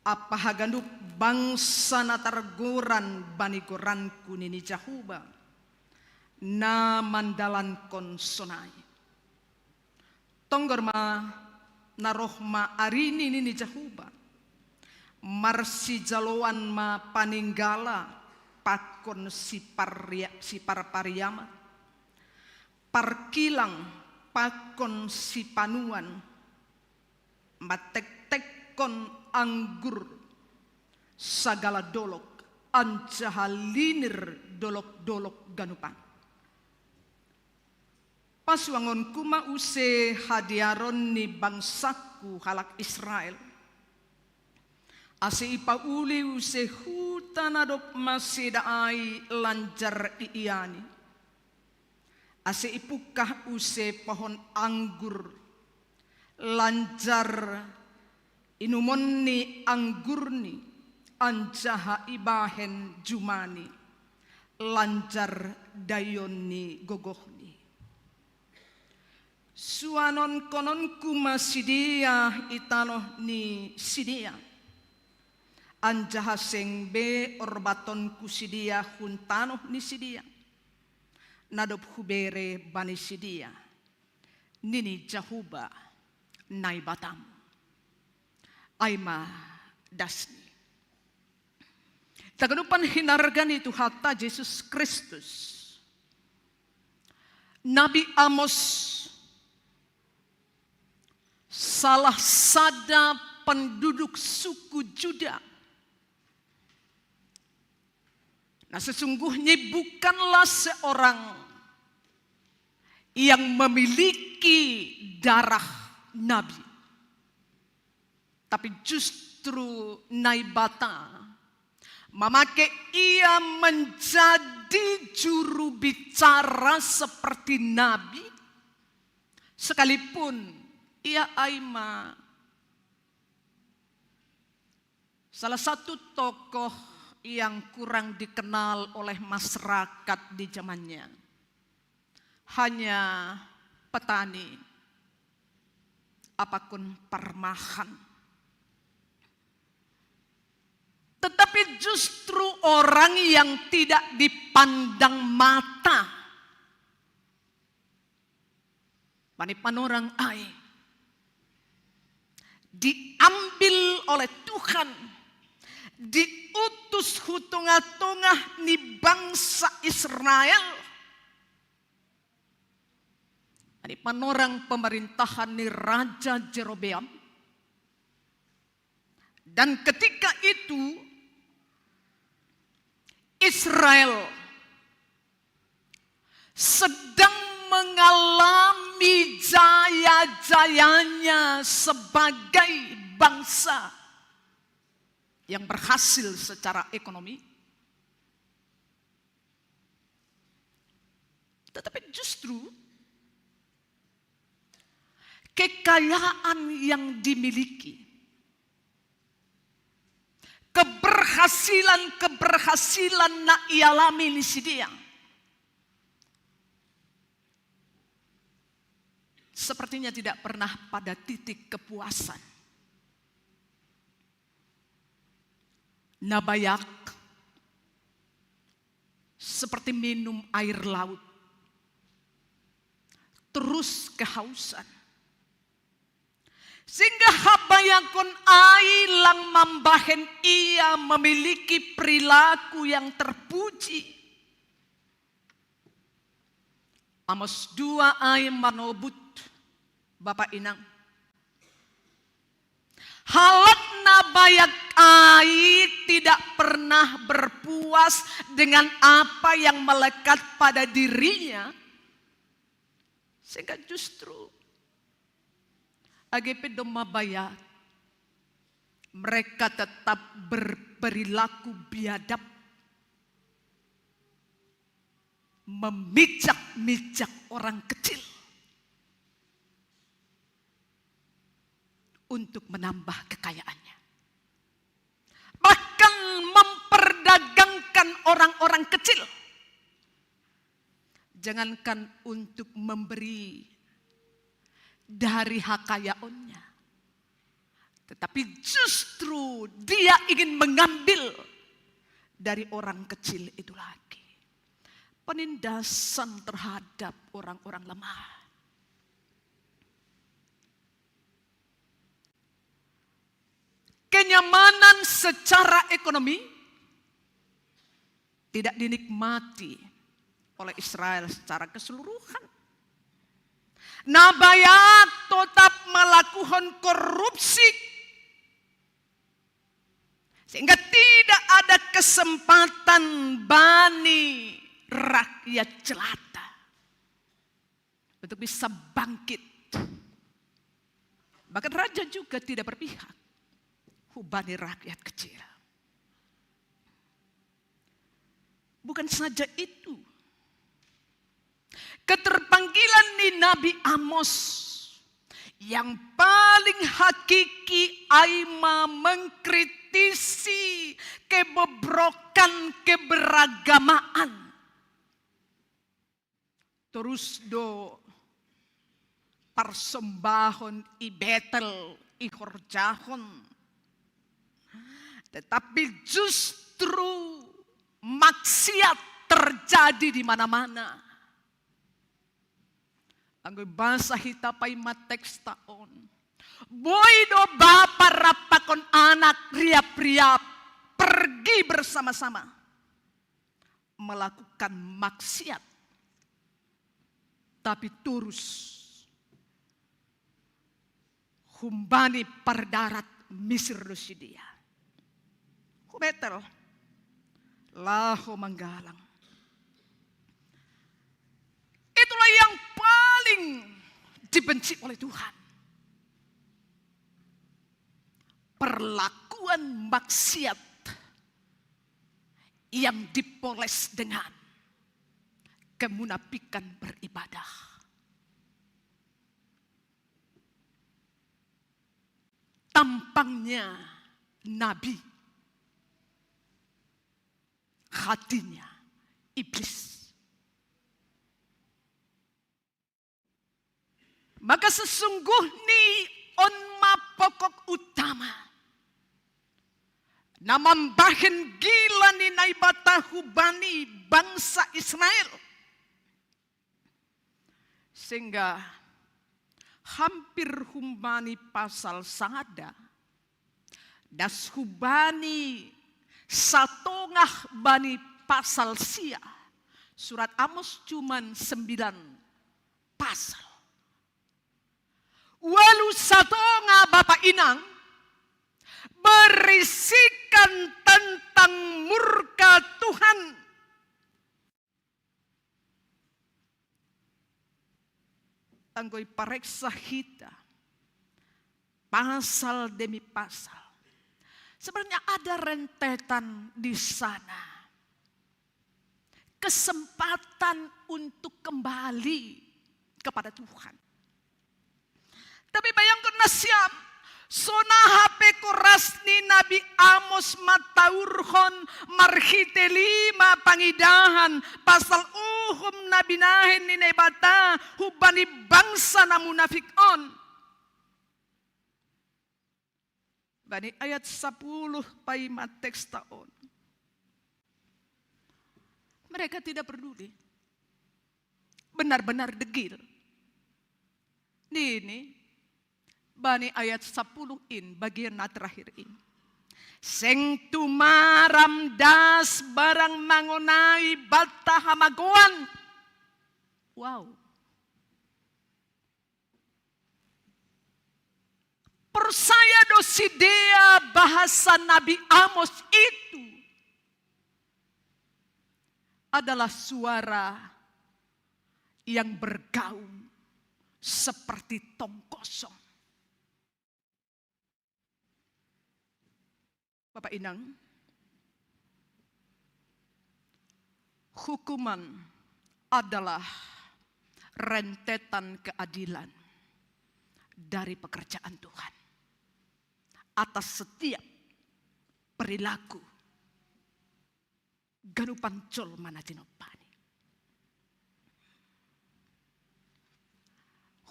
apa hagandup bangsa natargoran banigoranku nini Jahuba na mandalan konsonai tonggorma narohma arini nini Jahuba marsi jaloan ma paninggala pakon si parpariyama parkilang pakon si panuan matek-tekon anggur sagala dolok anjahalinir dolok-dolok ganupan pasuangon kuma use hadiaron ni bangsaku halak Israel ase ipauli use hutanadop masidaai lanjar iiani ase ipukah use pohon anggur lanjar inumon ni anggur ni anjaha ibahen jumani lanjar dayon ni gogohni suanon konon kuma sidia itanoh ni sidia anjaha sengbe orbaton ku sidia huntanoh ni sidia nadop hubere bani sidia nini Jahuba nai batam aima dasni taganupan hinargan itu hatta Yesus Kristus Nabi Amos salah sada penduduk suku Juda. Nah sesungguhnya bukanlah seorang yang memiliki darah nabi. Tapi justru Naibata memakai ia menjadi juru bicara seperti nabi. Sekalipun ia aima salah satu tokoh yang kurang dikenal oleh masyarakat di zamannya. Hanya petani, apapun permahan. Tetapi justru orang yang tidak dipandang mata. Panorang ai diambil oleh Tuhan, diutus hutungah-tungah ni bangsa Israel. Ini panorang pemerintahan ni Raja Jerobeam. Dan ketika itu Israel sedang mengalami jaya-jayanya sebagai bangsa yang berhasil secara ekonomi. Tetapi justru kekayaan yang dimiliki, keberhasilan keberhasilan na ialami ni si dia. Sepertinya tidak pernah pada titik kepuasan. Nabayak seperti minum air laut, terus kehausan. Sehingga habayakon ailang mambahen ia memiliki perilaku yang terpuji. Amos 2 ay manobut, Bapak Inang. Halat nabayak ai tidak pernah berpuas dengan apa yang melekat pada dirinya. Sehingga justru AGP Domabaya mereka tetap berperilaku biadab, memijak-mijak orang kecil untuk menambah kekayaannya. Bahkan memperdagangkan orang-orang kecil. Jangankan untuk memberi dari hakayaonnya, tetapi justru dia ingin mengambil dari orang kecil itu lagi. Penindasan terhadap orang-orang lemah. Kenyamanan secara ekonomi tidak dinikmati oleh Israel secara keseluruhan. Nabayak tetap melakukan korupsi. Sehingga tidak ada kesempatan bani rakyat jelata untuk bisa bangkit. Bahkan raja juga tidak berpihak. Hubani rakyat kecil. Bukan saja itu. Keterpanggilan ni Nabi Amos yang paling hakiki aima mengkritisi kebobrokan keberagamaan. Terus do persembahon i Betel i Horjahon. Tetapi justru maksiat terjadi di mana-mana. Anggoy basa hita pay mateks taon. Boy do bapa rapakon anak riap-riap pergi bersama-sama melakukan maksiat, tapi terus humbani pardarat Misir Lusidia. Hubetel laho manggalang. Itulah yang paling dibenci oleh Tuhan. Perlakuan maksiat yang dipoles dengan kemunafikan beribadah. Tampangnya Nabi, hatinya iblis. Maka sesungguhnya onma pokok utama na mambahen gila ni naibatahu bani bangsa Israel. Sehingga hampir humbani pasal sada das hubani satongah bani pasal sia. Surat Amos cuman 9 pasal. Walu satonga Bapak Inang berisikan tentang murka Tuhan. Anggoy pareksa hita pasal demi pasal. Sebenarnya ada rentetan di sana. Kesempatan untuk kembali kepada Tuhan. Tapi bayangkan nasyam, Sonahape koras ni Nabi Amos mataurhon marhite 5 pangidahan pasal Nabi nahin ni nebata hubani bangsa na munafikon. Bani ayat 10 pay mateks taon. Mereka tidak peduli. Benar-benar degil. Ini bani ayat 10 bagian na terakhir ini. Seng tumaram das barang mangonai bata hamagoan. Wow. Persaya dosidea bahasa Nabi Amos itu adalah suara yang bergaung seperti tong kosong. Bapak Inang, hukuman adalah rentetan keadilan dari pekerjaan Tuhan atas setiap perilaku ganu pancol manatinopani.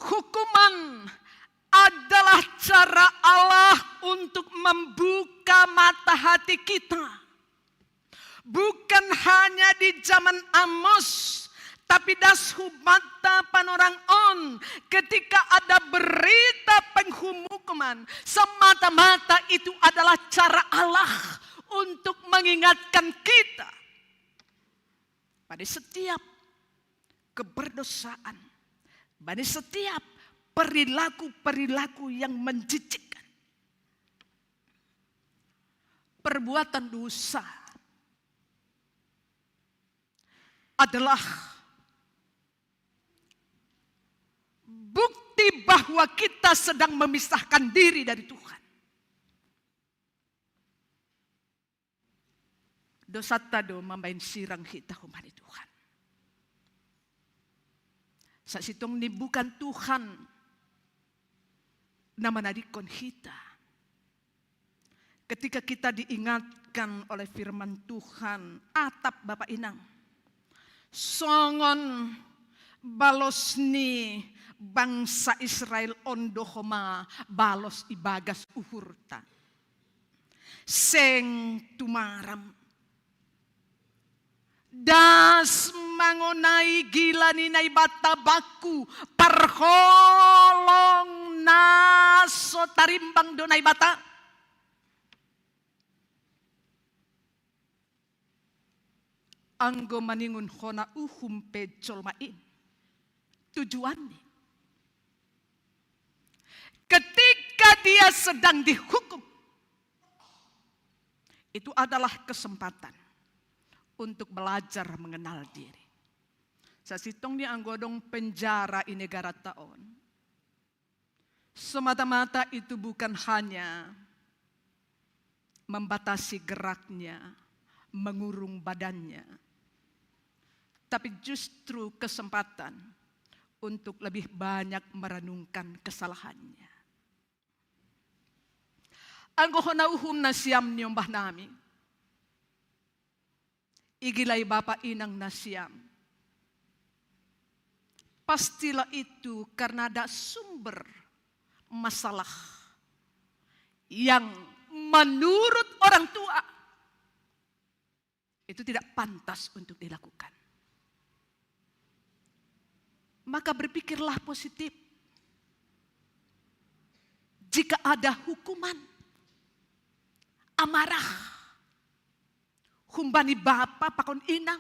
Hukuman adalah cara Allah untuk membuka mata hati kita. Bukan hanya di zaman Amos, tapi das mata panorang on ketika ada berita penghukuman. Semata-mata itu adalah cara Allah untuk mengingatkan kita pada setiap keberdosaan, pada setiap perilaku-perilaku yang menjijikkan. Perbuatan dosa adalah bukti bahwa kita sedang memisahkan diri dari Tuhan. Dosa tado mamain sirang kita humani Tuhan. Sa sitong ni bukan Tuhan na manadikon kita. Ketika kita diingatkan oleh firman Tuhan, atap Bapak Inang, songon balos ni bangsa Israel ondohoma balos ibagas uhurta. Seng tumaram. Das mangonai gila ni nai batabaku parholong naso tarimbang donai bata. Anggo maningun hona uhum pecol main. Tujuannya ketika dia sedang dihukum, itu adalah kesempatan untuk belajar mengenal diri. Sa sitong ni anggodong penjara i negara taon. Semata-mata itu bukan hanya membatasi geraknya, mengurung badannya, tapi justru kesempatan untuk lebih banyak merenungkan kesalahannya. Anggohona uhum na siyam niyombah nami. Igilay Bapak Inang na siyam. Pastilah itu karena ada sumber masalah yang menurut orang tua itu tidak pantas untuk dilakukan. Maka berpikirlah positif. Jika ada hukuman, amarah, humbani bapa pakon inang.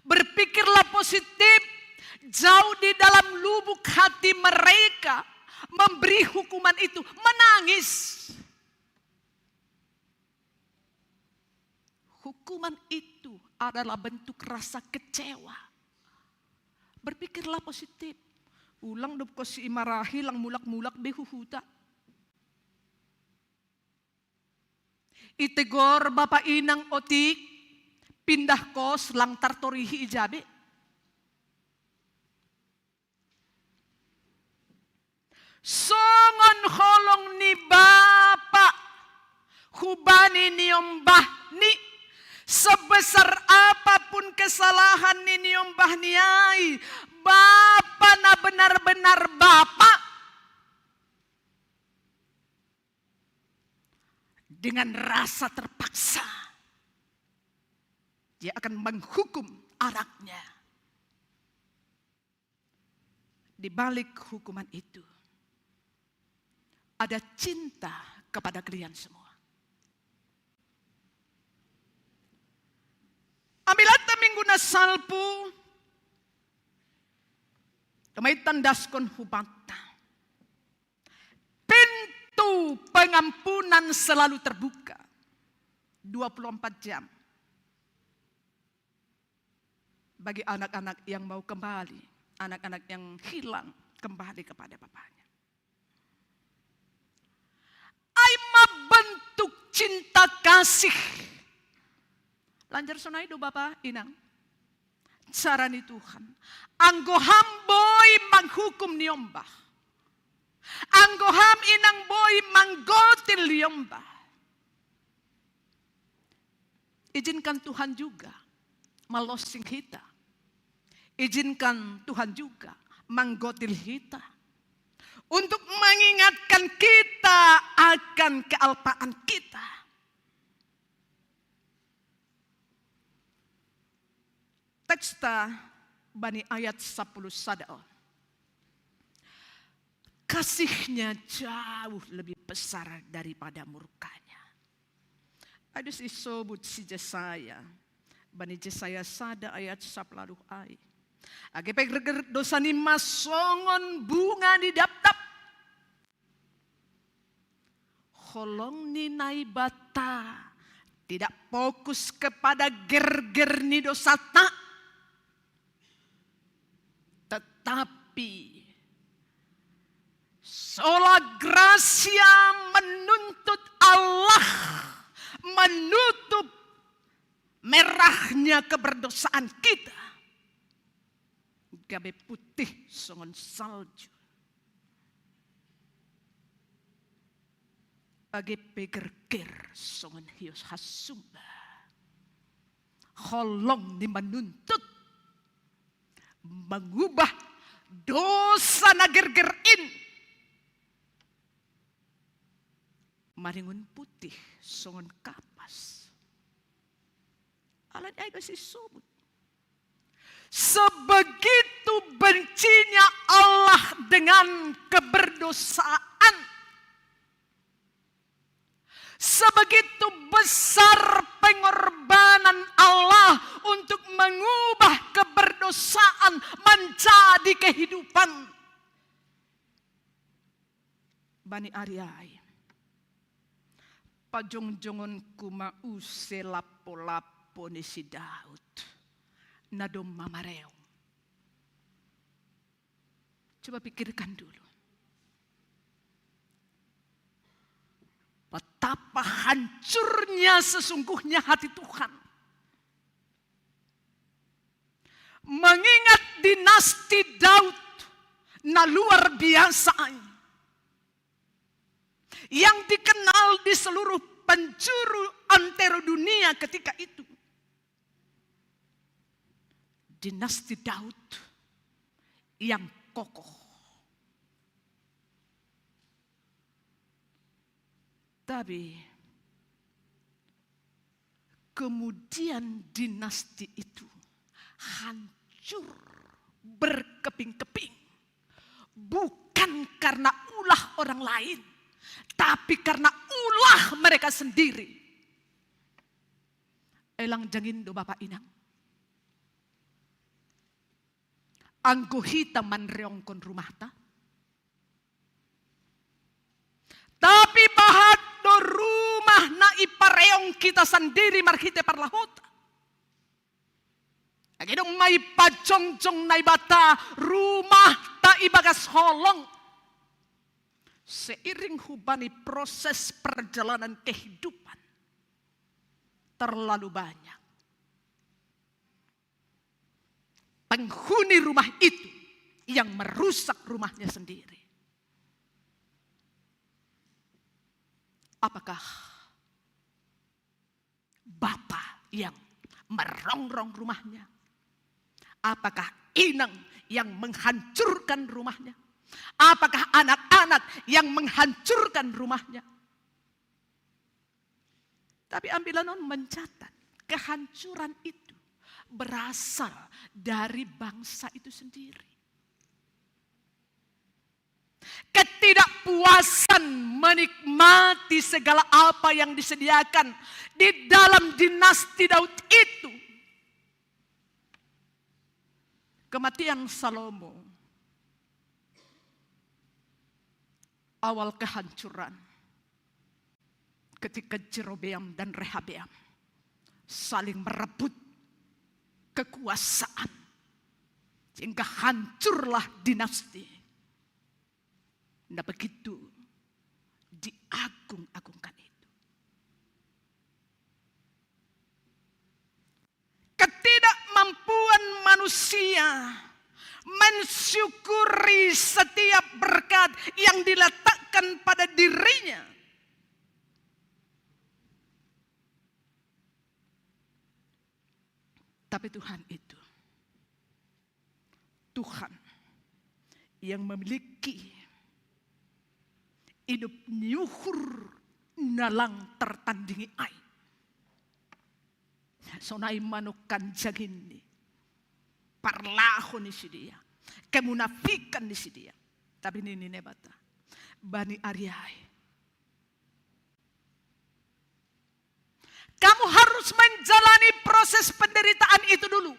Berpikirlah positif, jauh di dalam lubuk hati mereka memberi hukuman itu, menangis. Hukuman itu adalah bentuk rasa kecewa. Berpikirlah positif. Ulang dop ko si imarahi lang mulak-mulak behuhuta. Itegor Bapak Inang otik, pindah kos lang tartorihi ijabe. songon holong ni Bapak hubani niombah ni sebesar apapun kesalahan ni niombah niai Bapak na benar-benar Bapak dengan rasa terpaksa dia akan menghukum anaknya. Di balik hukuman itu ada cinta kepada kalian semua. Ambilata mingguna salpu kemai tandaskon hubanta. Pintu pengampunan selalu terbuka 24 jam. Bagi anak-anak yang mau kembali, anak-anak yang hilang kembali kepada bapaknya. Aima bentuk cinta kasih. Lanjar sonai do Bapak inang. Carani Tuhan. Anggo hamboi manghukum niombah. Anggo ham inang boy manggotil niombah. Izinkan Tuhan juga malosing kita. Izinkan Tuhan juga manggotil kita untuk mengingatkan kita akan kealpaan kita. Teksta Bani ayat 10 sadao. Kasihnya jauh lebih besar daripada murkanya. Ada si sobut si Jesaya. Bani Jesaya sada ayat 10 ai. Age pegreger dosa ni masongon bunga di daptap. Holong ni naibata tidak fokus kepada gerger ni dosa tak. Tetapi sola gracia menuntut Allah menutup merahnya keberdosaan kita. Gabe putih songon salju. Bagi pegerger songon hios hasumba. Holong ni menuntut. Mengubah dosa na gergerin. Maringun putih songon kapas. Alat ay kasi subut. Sebegitu bencinya Allah dengan keberdosaan. Sebegitu besar pengorbanan Allah untuk mengubah keberdosaan menjadi kehidupan. Bani Ariai. Pajong-jongon kumau selapo-lapo ni si Daud. Nadom mamareong. Coba pikirkan dulu. Betapa hancurnya sesungguhnya hati Tuhan. Mengingat dinasti Daud. Na luar biasa. Yang dikenal di seluruh penjuru antero dunia ketika itu. Dinasti Daud yang kokoh. Tapi kemudian dinasti itu hancur berkeping-keping. Bukan karena ulah orang lain, tapi karena ulah mereka sendiri. Elang jangin do Bapak Inang. Anggo hita manreongkon rumah ta. Tapi bahat do rumah na ipareong kita sendiri marhite parlahota. Agedong may pajong-jong na ibata rumah ta ibagas holong. Seiring hubani proses perjalanan kehidupan terlalu banyak. Penghuni rumah itu yang merusak rumahnya sendiri. Apakah Bapa yang merongrong rumahnya? Apakah inang yang menghancurkan rumahnya? Apakah anak-anak yang menghancurkan rumahnya? Tapi ambilan mencatat kehancuran itu berasal dari bangsa itu sendiri. Ketidakpuasan menikmati segala apa yang disediakan di dalam dinasti Daud itu. Kematian Salomo, awal kehancuran ketika Jerobeam dan Rehabeam saling merebut kekuasaan sehingga hancurlah dinasti. Nah begitu diagung-agungkan itu. Ketidakmampuan manusia mensyukuri setiap berkat yang diletakkan pada dirinya. Tapi Tuhan itu, Tuhan yang memiliki hidup nyuhur nalang tertandingi ai. Sonai manukan jagini. Parlahon isi dia. Kemunafikan isi dia. Tapi ini nebata. Bani Ariai. Kamu harus menjalani proses penderitaan itu dulu.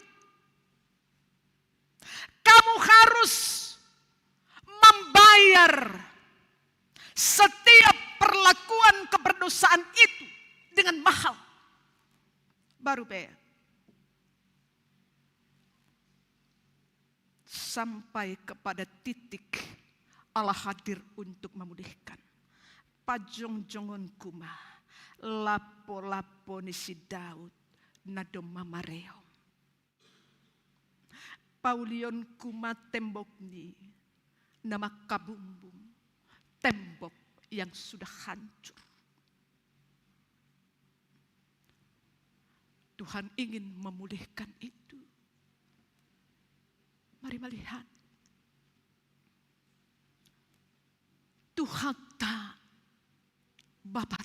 Kamu harus membayar setiap perlakuan keberdosaan itu dengan mahal. Baru bayar. Sampai kepada titik Allah hadir untuk memulihkan. Pajong-jongon kuma, lapo-lapo nisi Daud, nadom mamareo. Paulion kuma tembok ni, nama kabumbum, tembok yang sudah hancur. Tuhan ingin memulihkan itu. Mari melihat. Tuhan tak Bapa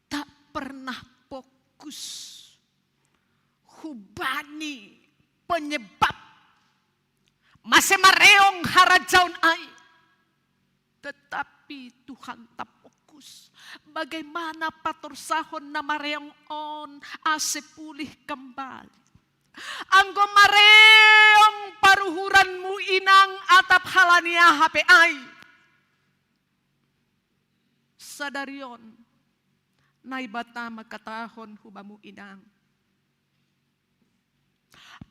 tak pernah fokus hubani penyebab masih mareong harajaun ai. Tetapi Tuhan tak fokus bagaimana pator sahon na mareong on ase pulih kembali. Anggo mareong paruhuranmu inang atap halania HP ai. Sadarion naibata makatahon hubamu inang.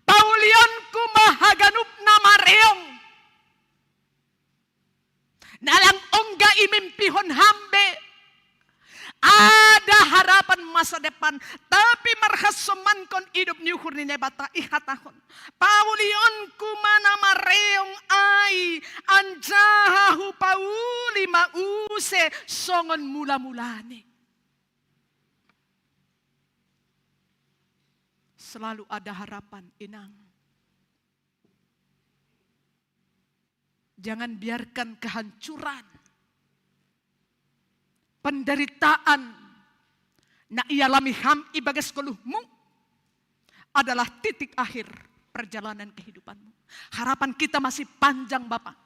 Paulion kumahaganup na mareong. Nalang ongga imimpihon hambe. Ada harapan masa depan. Tapi marhasoman kon hidup nyuhur ni nebata ihatahon. Paulion kumana mareong ai. Anjahahu pauli mause songon mula-mulane. Selalu ada harapan inang. Jangan biarkan kehancuran, penderitaan na ialami ham ibagas koluhmu adalah titik akhir perjalanan kehidupanmu. Harapan kita masih panjang Bapak.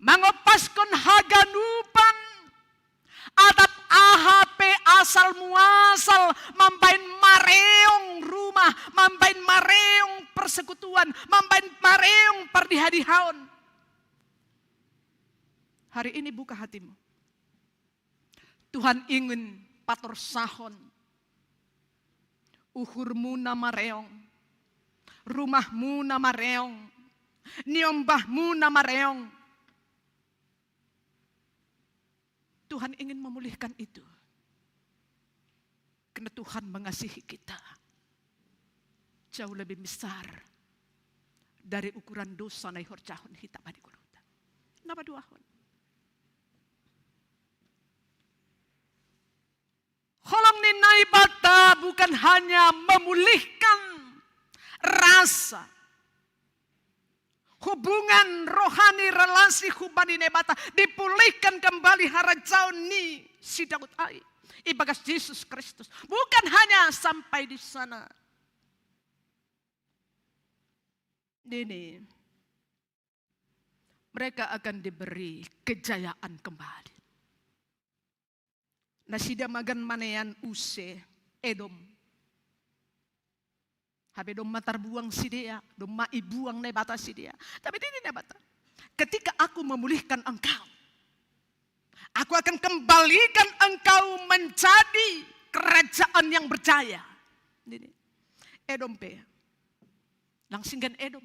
Mangopaskon haganupan atap AHP asal muasal mambain mareong rumah, mambain mareong persekutuan, mambain mareong perdihadihaon. Hari ini buka hatimu. Tuhan ingin pator sahon. Uhurmu nama reong. Rumahmu nama reong. Niombahmu nama reong. Tuhan ingin memulihkan itu. Karena Tuhan mengasihi kita. Jauh lebih besar dari ukuran dosa na ihorcahon hita bani kuluta. nabaduahon. Holong ni naibata bukan hanya memulihkan rasa, hubungan rohani, relasi hubani nebata, dipulihkan kembali harajau ni si Daud ai. Ibagas Yesus Kristus. Bukan hanya sampai di sana. Ini mereka akan diberi kejayaan kembali. Nasida magan manean use Edom. Habe dom matar buang si dia, dom maibuang nebata si dia. Tapi ini nebata. Ketika aku memulihkan engkau, aku akan kembalikan engkau menjadi kerajaan yang berjaya. Ini Edom pe. Langsingkan Edom.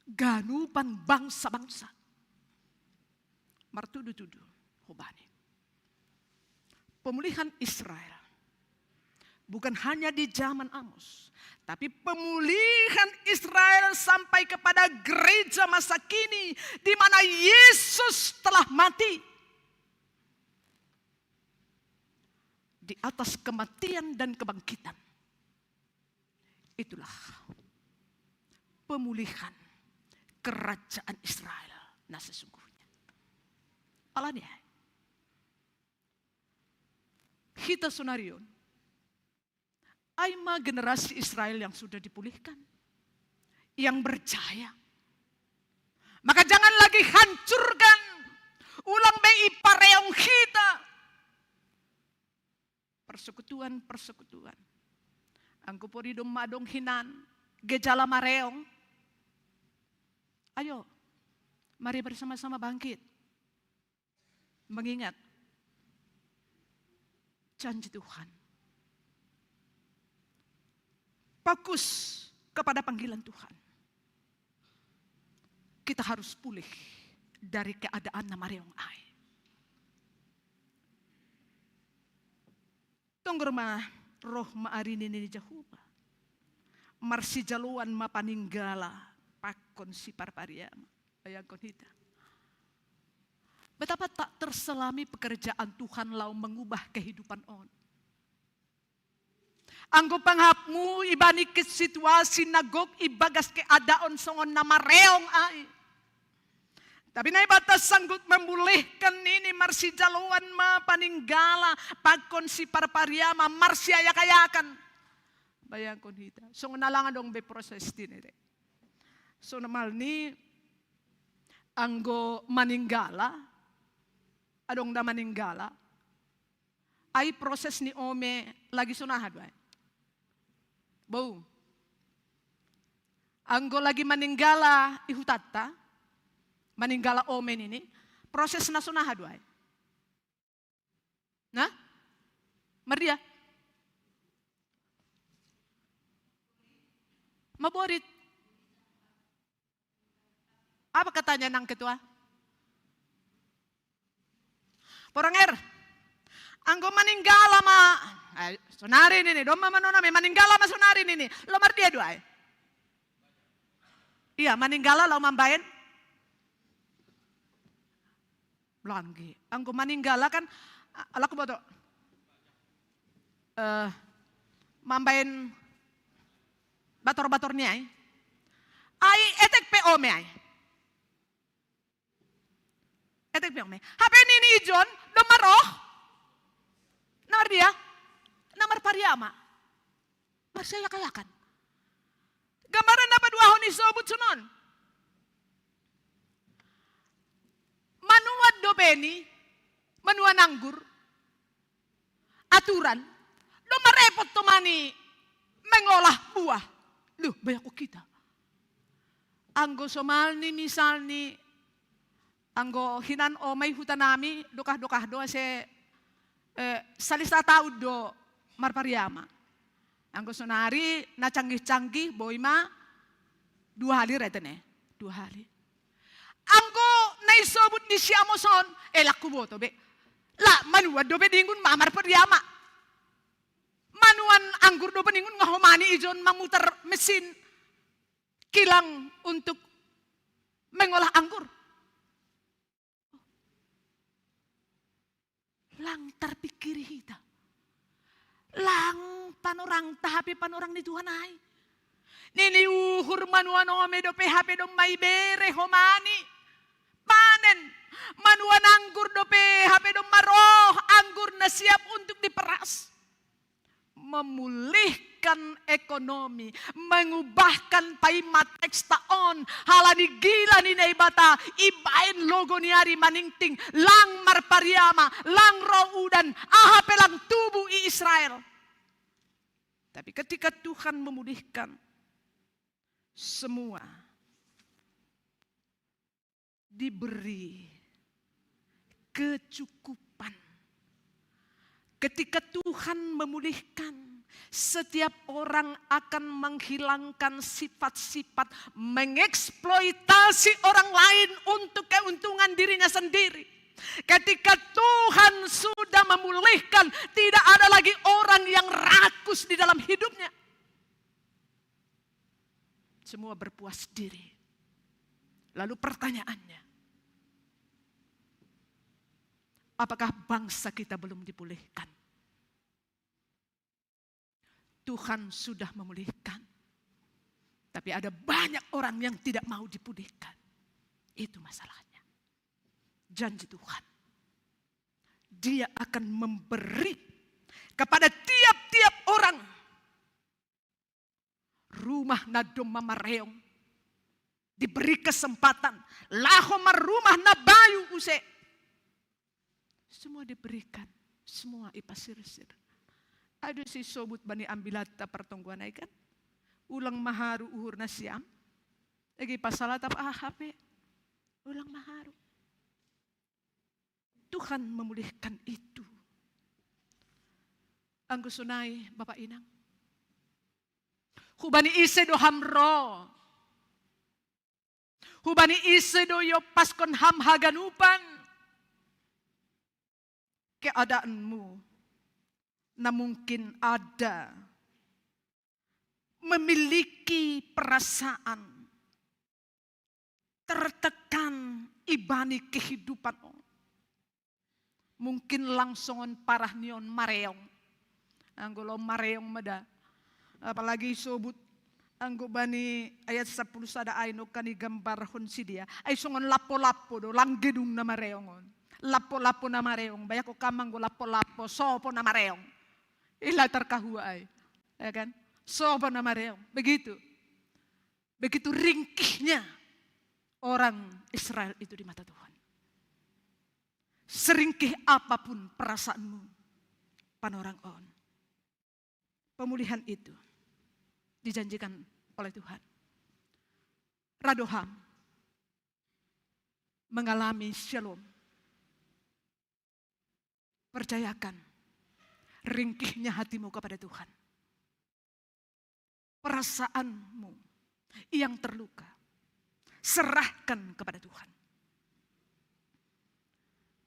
Ganupan bangsa-bangsa. Martudu-tudu. Hubani. Pemulihan Israel. Bukan hanya di zaman Amos. Tapi pemulihan Israel sampai kepada gereja masa kini. Di mana Yesus telah mati. Di atas kematian dan kebangkitan. Itulah pemulihan kerajaan Israel. Nah sesungguhnya. Alanya. Kita sonarion. Aima generasi Israel yang sudah dipulihkan. Yang berjaya. Maka jangan lagi hancurkan. Ulang bei pareong kita. Persekutuan. Angko pori dong madong hinan. Gejala mareong. Ayo. Mari bersama-sama bangkit. Mengingat. Janji Tuhan. Fokus kepada panggilan Tuhan. Kita harus pulih dari keadaan namareong ai. Tunggur mah roh maarini ni Jehovah. Marsi jaluan mapaninggala pakon si parpariama. Ayangkon hita. Betapa tak terselami pekerjaan Tuhan lau mengubah kehidupan on. Anggo panghapmu ibani ke situasi nagok ibagas keadaan songon nama reong ai. Tapi na batas sanggup memulihkan ini marsi jaluan ma paninggala pakon si parpariama marsi ayak-ayakan. Bayangkon hita. Songon nalangan dong be proses tinire. So namal ni anggo maninggala adong da maninggala ay proses ni ome lagi sunahad bay. Bau. Anggo lagi maninggala ihutata maninggala ome ini proses na sunahad bay. Nah? Maria. Maborit. Apa katanya nang ketua? Poranger, anggo maninggala ma, sonari ini, doma manonami, maninggala ma sonari ini, lomar dia dua. Iya, maninggala lo mambayan. Langgi, anggo maninggala kan, alaku boto, mambayan bator-batornya ay etek pe ome ay. Etek pe ome. Hape nini ijon, domaroh. Namar dia, namar pariama. Marsaya kayakan. Gambaran apa dua honi sobut sunon. Manuad dopeni, manuan anggur, aturan, domarepot tumani mengolah buah. Loh, banyak ko kita. Anggo somal ni misal ni anggo hinan o may hutanami dokah-dokah do se salisa taud do marpariama. Anggo sonari na canggih-canggih boy ma 2 hari retene. 2 hari. Anggo naisobut ni si Amoson laku boto be. La manuad do be dingun mamar pariama. Manuan anggur do peningun ngahomani ijon memutar mesin kilang untuk mengolah anggur. lang terpikir hita. Lang panorang tahapi panorang ni Tuhan ay. Nini uhur manuanome do PHP do may bere homani. Panen manuan anggur do PHP do maroh anggur na siap untuk diperas. Memulihkan ekonomi, mengubahkan paimat ekstaon, halani gila ni naibata, ibain logo ni ari maningting, lang marpariama, lang roudan, ahapelang tubuh Israel. Tapi ketika Tuhan memulihkan semua, diberi kecukupan. Ketika Tuhan memulihkan, setiap orang akan menghilangkan sifat-sifat mengeksploitasi orang lain untuk keuntungan dirinya sendiri. Ketika Tuhan sudah memulihkan, tidak ada lagi orang yang rakus di dalam hidupnya. Semua berpuas diri. Lalu pertanyaannya, apakah bangsa kita belum dipulihkan? Tuhan sudah memulihkan. Tapi ada banyak orang yang tidak mau dipulihkan. Itu masalahnya. Janji Tuhan. Dia akan memberi kepada tiap-tiap orang rumah nadom mamareong. Diberi kesempatan. Lahomar rumah nabayu use. Semua diberikan. Semua ipasirsir. Ada si sobut bani ambilata pertongguan kan. Ulang maharu uhur nasiam. Lagi pasalat apa HP. Ulang maharu. Tuhan memulihkan itu. Anggo sunai Bapak Inang. Hubani ise do hamro. Hubani ise do yo paskon ham haganupan. Keadaanmu na mungkin ada memiliki perasaan tertekan ibani kehidupan. Mungkin langsungan parah nion mareong. Anggolo mareong meda. Apalagi sobut anggo bani ayat 10 sada aino kani gambar honsi dia. Ay songon lapo-lapo do langgedung na mareongon. Lapo-lapo na mareong. Bayako kamang go lapo-lapo sopo na mareong. Ilatar kahua ay. Ya kan? Sopo na mareong. Begitu. Begitu ringkihnya orang Israel itu di mata Tuhan. Seringkih apapun perasaanmu, panorang on. Pemulihan itu dijanjikan oleh Tuhan. Radoham mengalami shalom. Percayakan ringkihnya hatimu kepada Tuhan. Perasaanmu yang terluka, serahkan kepada Tuhan.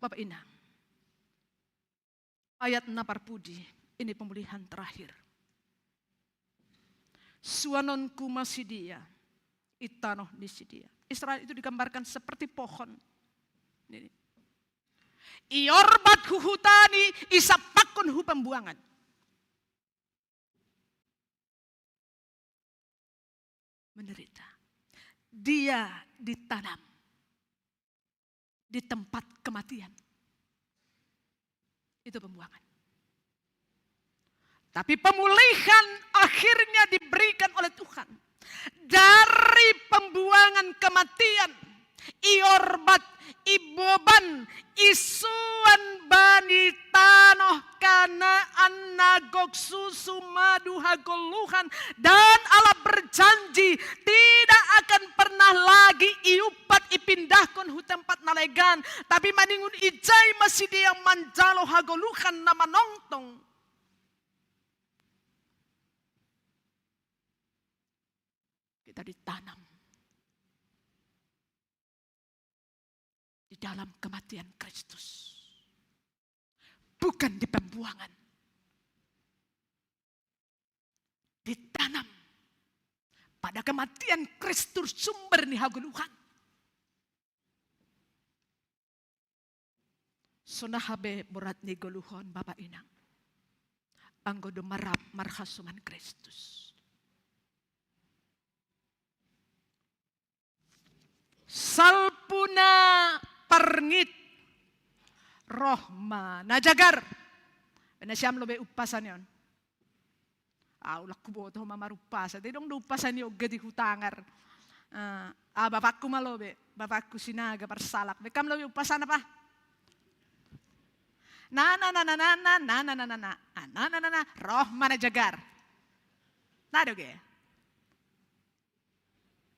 Bapak Inang, ayat 6 Pudi, ini pemulihan terakhir. Suanonku masih dia, itanoh disidia. Israel itu digambarkan seperti pohon. Ini. Iorbat huhutani isapakon hu pembuangan. Menderita. Dia ditanam di tempat kematian. Itu pembuangan. Tapi pemulihan akhirnya diberikan oleh Tuhan. Dari pembuangan kematian. Iorbat iboban isuan bani tanoh kanaan nagok susu madu hagoluhan. Dan Allah berjanji tidak akan pernah lagi iupat ipindahkan hu tempat nalegan. Tapi maningun ijai masih dia manjalo hagoluhan nama nongtong. Kita ditanam di dalam kematian Kristus. Bukan di pembuangan. Ditanam pada kematian Kristus sumber ni haguluhan. Sunahabe berat ni guluhon Bapak Inang. Anggodo marap marhasuman Kristus. Salpuna parngit rohma najagar. Penasyam lobe upasan yon. Ulak kubo to mamarupasa. Tidak dong upasan yo gedi hutangar. Bapakku malobe, bapakku sinaga parsalak. Bekam lobe upasan apa? Na rohma najagar. Nadoge.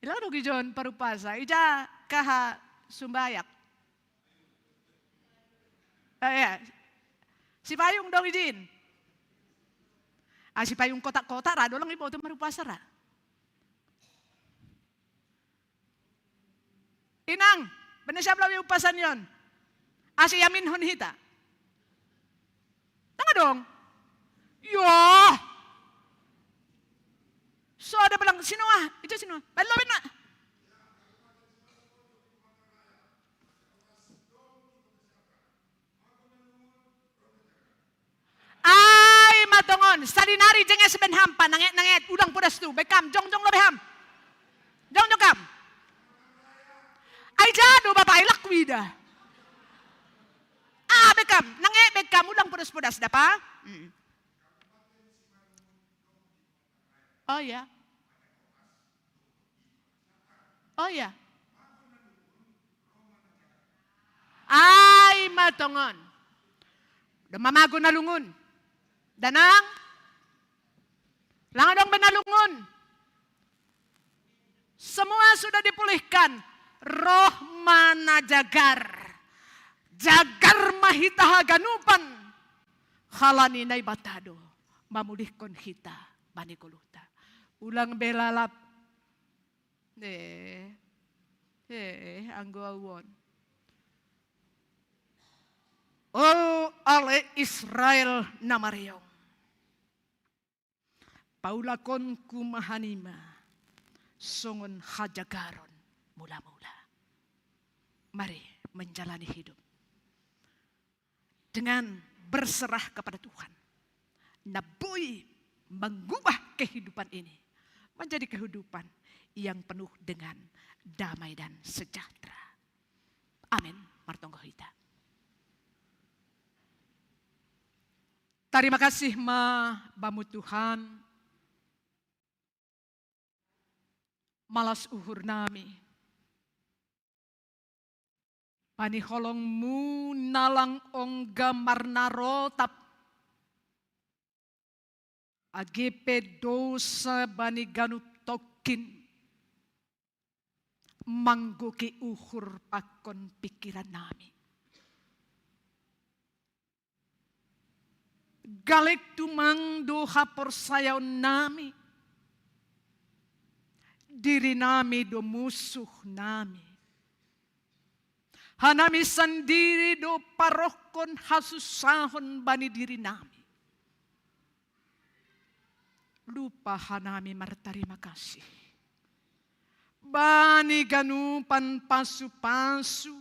Ilang dogi jon parupasa. Ija kaha sumbayak. Si payung dong izin. Si payung kotak-kotak rado lang ibo ito marupasa ra. Inang, benar siya belum upasan yon. Si yamin hon hita. Tanga dong. Yo. So ada bilang sino itu sino. Balawin na. Matongon, sarinari jeng esben hampa nanget udang pudas tu bekam jong lebih ham. Jong kam. Ai jado bapak ilak wida. Bekam nanget bekam udang pudas dapa. Oh ya. Ai matongon. Udah mamago na lungun. Danang, langan dong benalungun. Semua sudah dipulihkan. Roh mana jagar. Jagar mahita ganupan. Halani nai batado. Mamulihkon hita. Bani kuluta. Ulang belalap. Anggo awon. Ale Israel namariyong. Paulakon kumahanima. Songon hajagaron mula-mula. Mari menjalani hidup. Dengan berserah kepada Tuhan. Naboy mengubah kehidupan ini. Menjadi kehidupan yang penuh dengan damai dan sejahtera. Amin. Martonggo hita. Terima kasih bamu Tuhan. Malas uhur nami. Pani holongmu nalang ongga marnarotap. Agepe dosa bani ganut tokin. Mangguki uhur pakon pikiran nami. Galek tumang doha porsayaw nami. Diri nami do musuh nami. Hanami sendiri do parokon hasusahon bani diri nami. Lupa hanami martarima kasih. Bani ganupan pasu-pasu.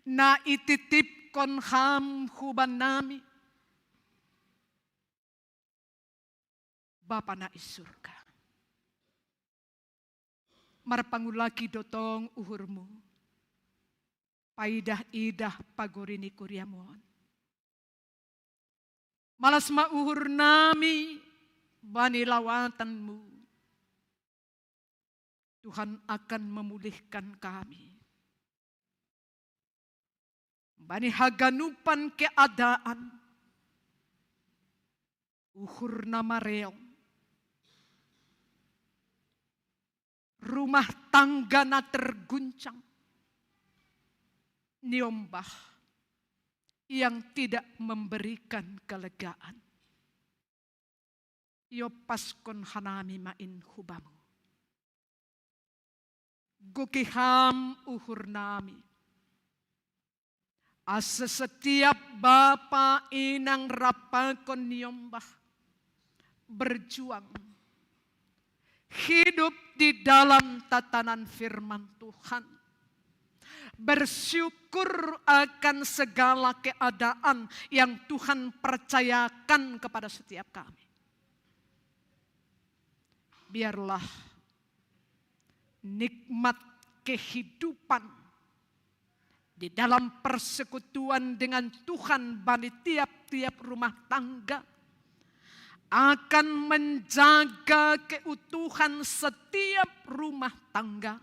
Na ititipkon ham huban nami. Bapa na isurga. Marpangulaki dotong uhurmu. Paidah-idah pagorini kuriamon. Malas mauhur nami bani lawatanmu. Tuhan akan memulihkan kami. Bani haganupan keadaan. Uhur nama reong. Rumah tangga na terguncang. Niombah yang tidak memberikan kelegaan. Yo paskon hanami main hubamu. Gukiham uhur nami. Asa setiap bapa inang rapakon niombah. Berjuang. Hidup di dalam tatanan firman Tuhan. bersyukur akan segala keadaan yang Tuhan percayakan kepada setiap kami. Biarlah nikmat kehidupan di dalam persekutuan dengan Tuhan bagi tiap-tiap rumah tangga akan menjaga keutuhan setiap rumah tangga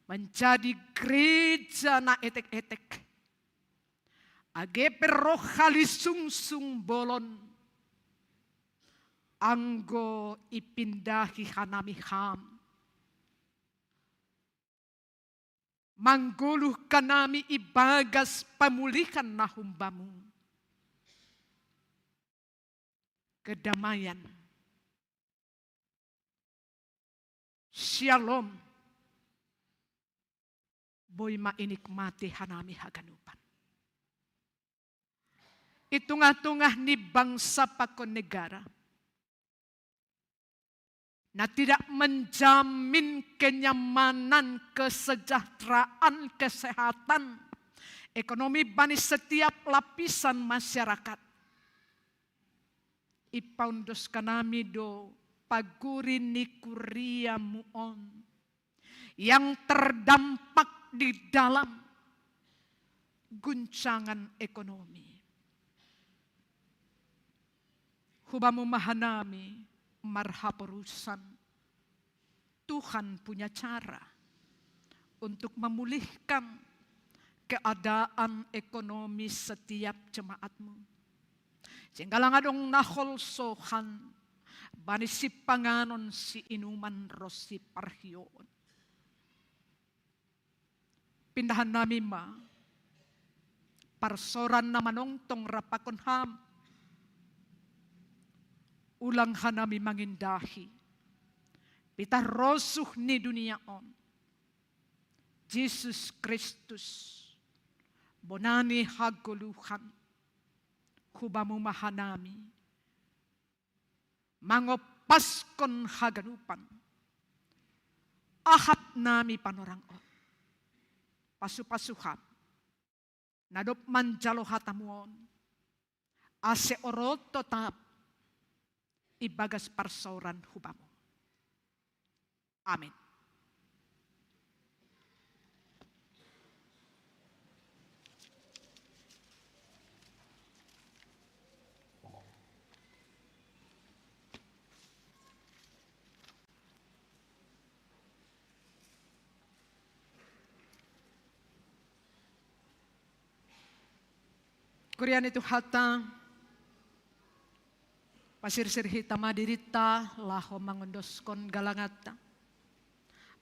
menjadi gereja na etek-etek. Age rohali sungsung bolon anggo ipindahi hanami ham. Mangguluh kanami ibagas pamulihan na humbamu. Kedamaian, shalom, boy mainikmati hanami haganupan. Itungah-tungah ni bangsa pakon negara na tidak menjamin kenyamanan, kesejahteraan, kesehatan, ekonomi bani setiap lapisan masyarakat. Ipaundos kanami do paguri ni kuria muon yang terdampak di dalam guncangan ekonomi. Hubamu mahanami marhaperusan. Tuhan punya cara untuk memulihkan keadaan ekonomi setiap jemaatmu. Sehingga langadong nahol sohan bani si panganon si inuman rosi parhioon. Pindahan namin parsoran na manongtong rapakon ham. Ulang hanami mangindahi. Pita rosuh ni dunia on. Jesus Kristus bonani haguluhan. Hubamu mahanami, mangopaskon haganupan, ahap nami panorang on, pasu-pasuhap, nadop manjalo hatamuon, ase orot tetap, ibagas parsauran hubamu. Amin. Kurian itu hata pasir-sir hitam madirita laho mangondoskon galangata.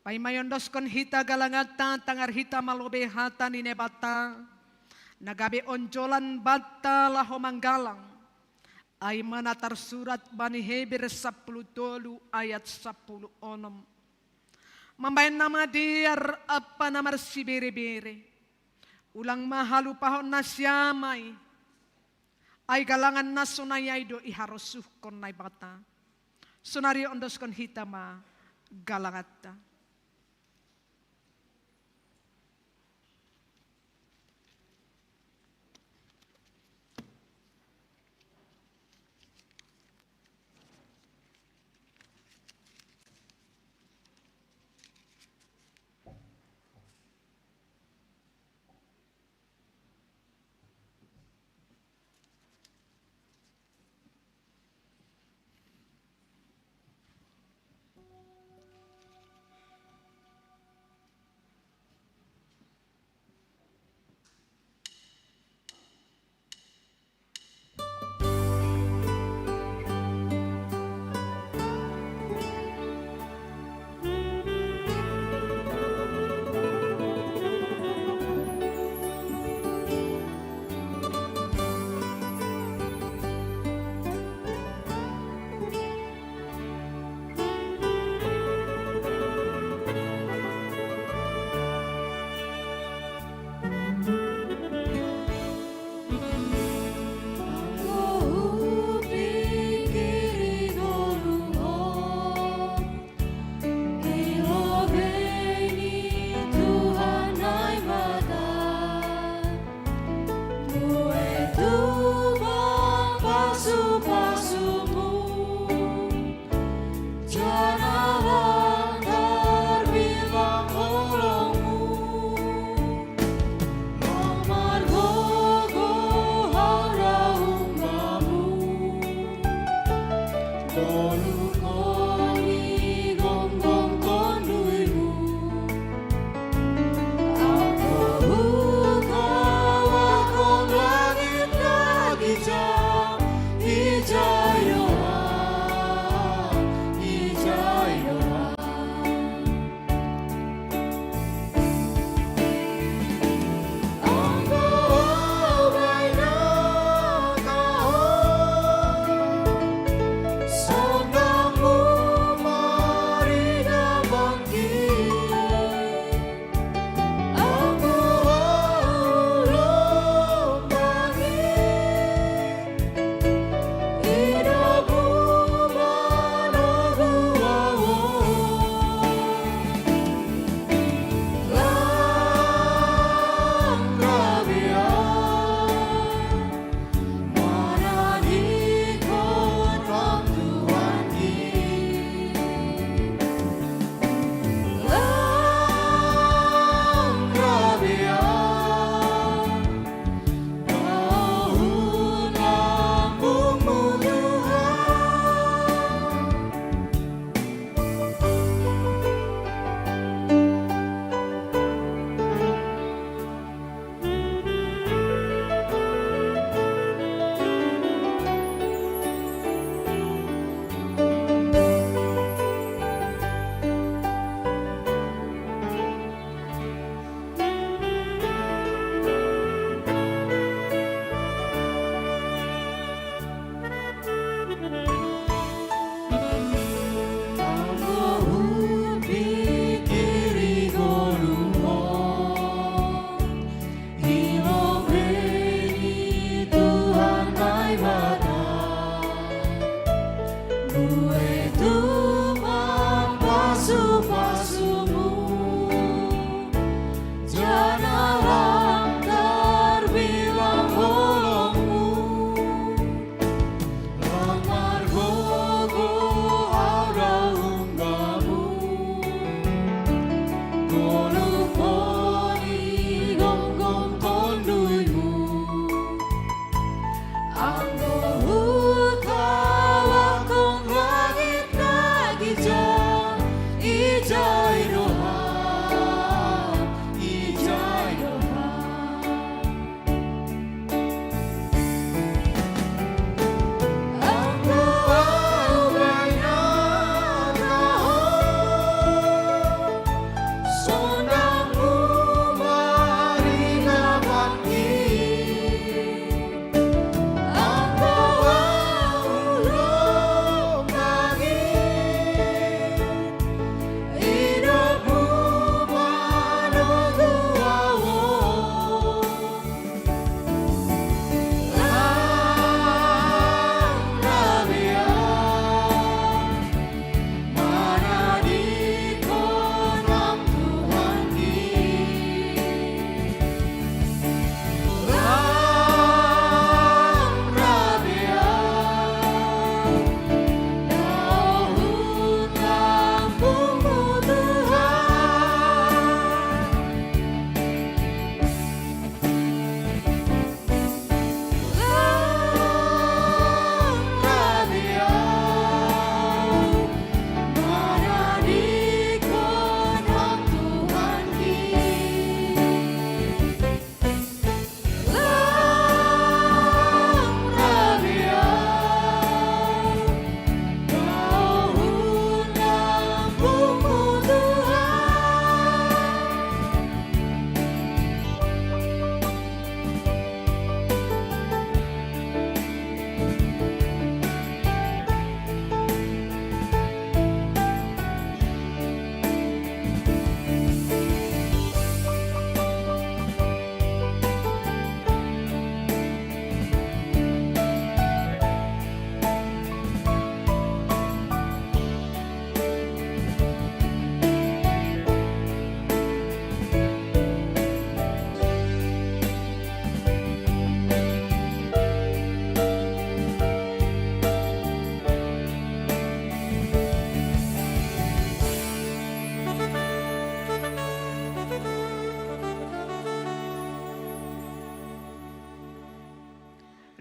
Pai mayondoskon hita galangata tangar hita malobe hata ni nebata. Nagabe onjolan bata laho manggalang. Ay manatar surat bani Heber 10 ayat 10 onom. Mambayan nama diar apa namar si bere-bere. Ulang mahalu pahon na siyamay. Ay galangan na sunayay do iharosuh kon nay bata. Sunari ondos kon hitama galangata.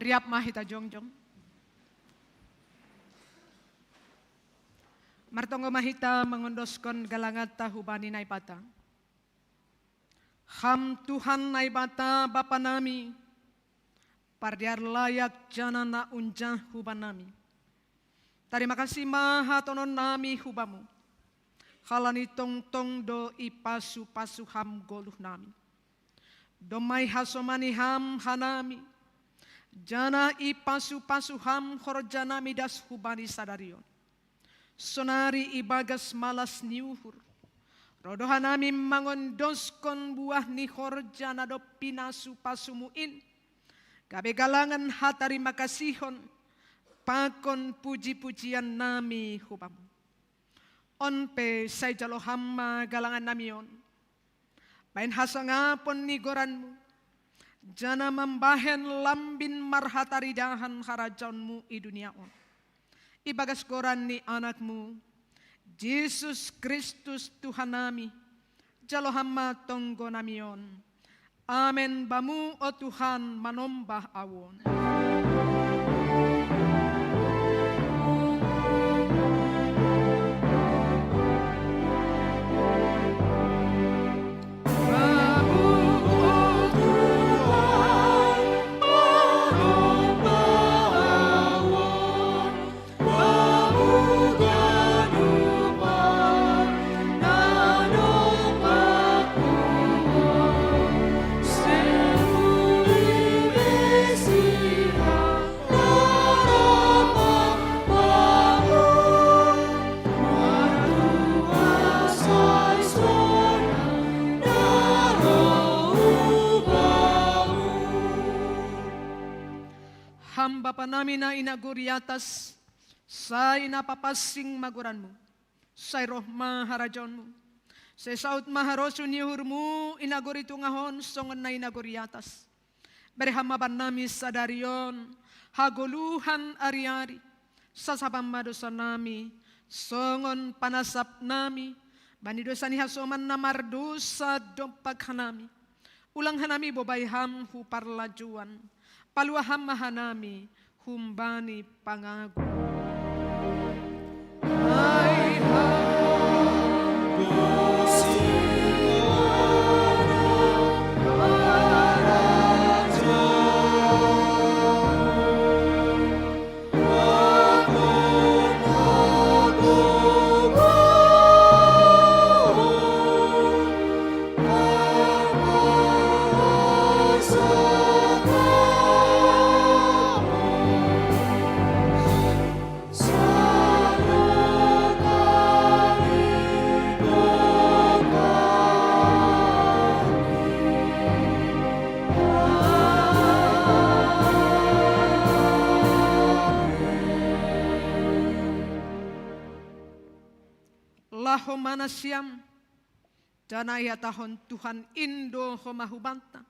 Riap mahita jongjong. Martongo mahita mengondoskan galangat tahubani naibata. Ham Tuhan naibata Bapa nami, pardiar layak jana na unjah huban nami. Terima kasih maha tonon nami hubamu. Halani tong tong do ipasu pasu ham goluh nami. Domai hasomani ham hanami. Jana ipasu pasu ham horjana midas hubani sadarion. Sonari ibagas malas niuhur. Rodohanami mangondoskon buah ni horjana do pinasu pasumuin. Gabe galangan hatari makasihon. Pakon puji-pujian nami hubamu. Onpe say jalo hamma galangan namion. Bain hasangapon ni goranmu. Jana membahen lambin marhatari dahan harajonmu i dunia on. Ibagas goran ni anakmu. Yesus Kristus Tuhan nami. Jalo hamma tonggo namion. Amen bamu o Tuhan manombah awon. Bapa namin na inaguri atas sa inapapasing maguranmu, sa roh maharajonmu, sa saut maharosu nihurmu inaguri tungahon songon na inaguri atas. Berhamaban nami sa darion, haguluhan ari-ari, sa sabang madosa nami, songon panasap nami, banidosa ni hasoman na mardosa dompag hanami, ulang hanami bobayham huparlajuan, paluaham mahanami, humbani pangagu. Ay, Lahomana siam, janaya tahon Tuhan Indo homahubanta,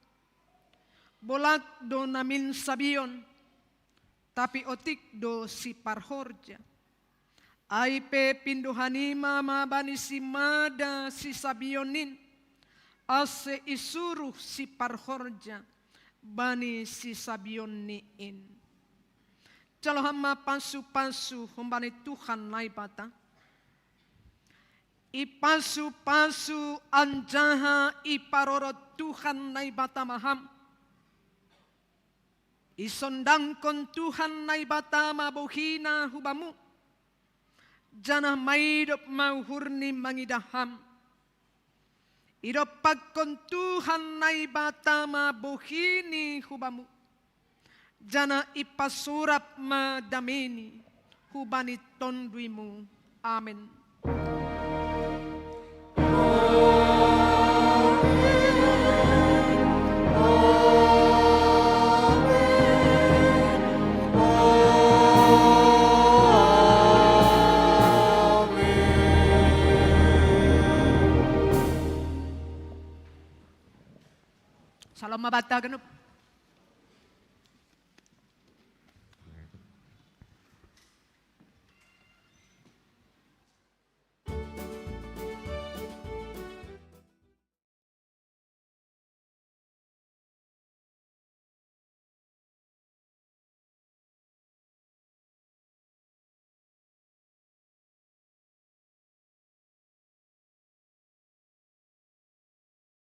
bolak do namin sabion, tapi otik do si parhorja, aipe pindohanima mabani si mada si sabionin, ase isuruh si parhorja, bani si sabioniin. Calohama pasu-pasu hombani Tuhan naibata, ipasu-pasu anjaha iparorot Tuhan naibata maham. Isondangkon Tuhan naibata mabuhina hubamu. Janah maidop mauhurni mangidaham. Idopakon Tuhan naibata mabuhini hubamu. Janah ipasurap madamini hubani tondwimu. Amin. Salam mabata ganun.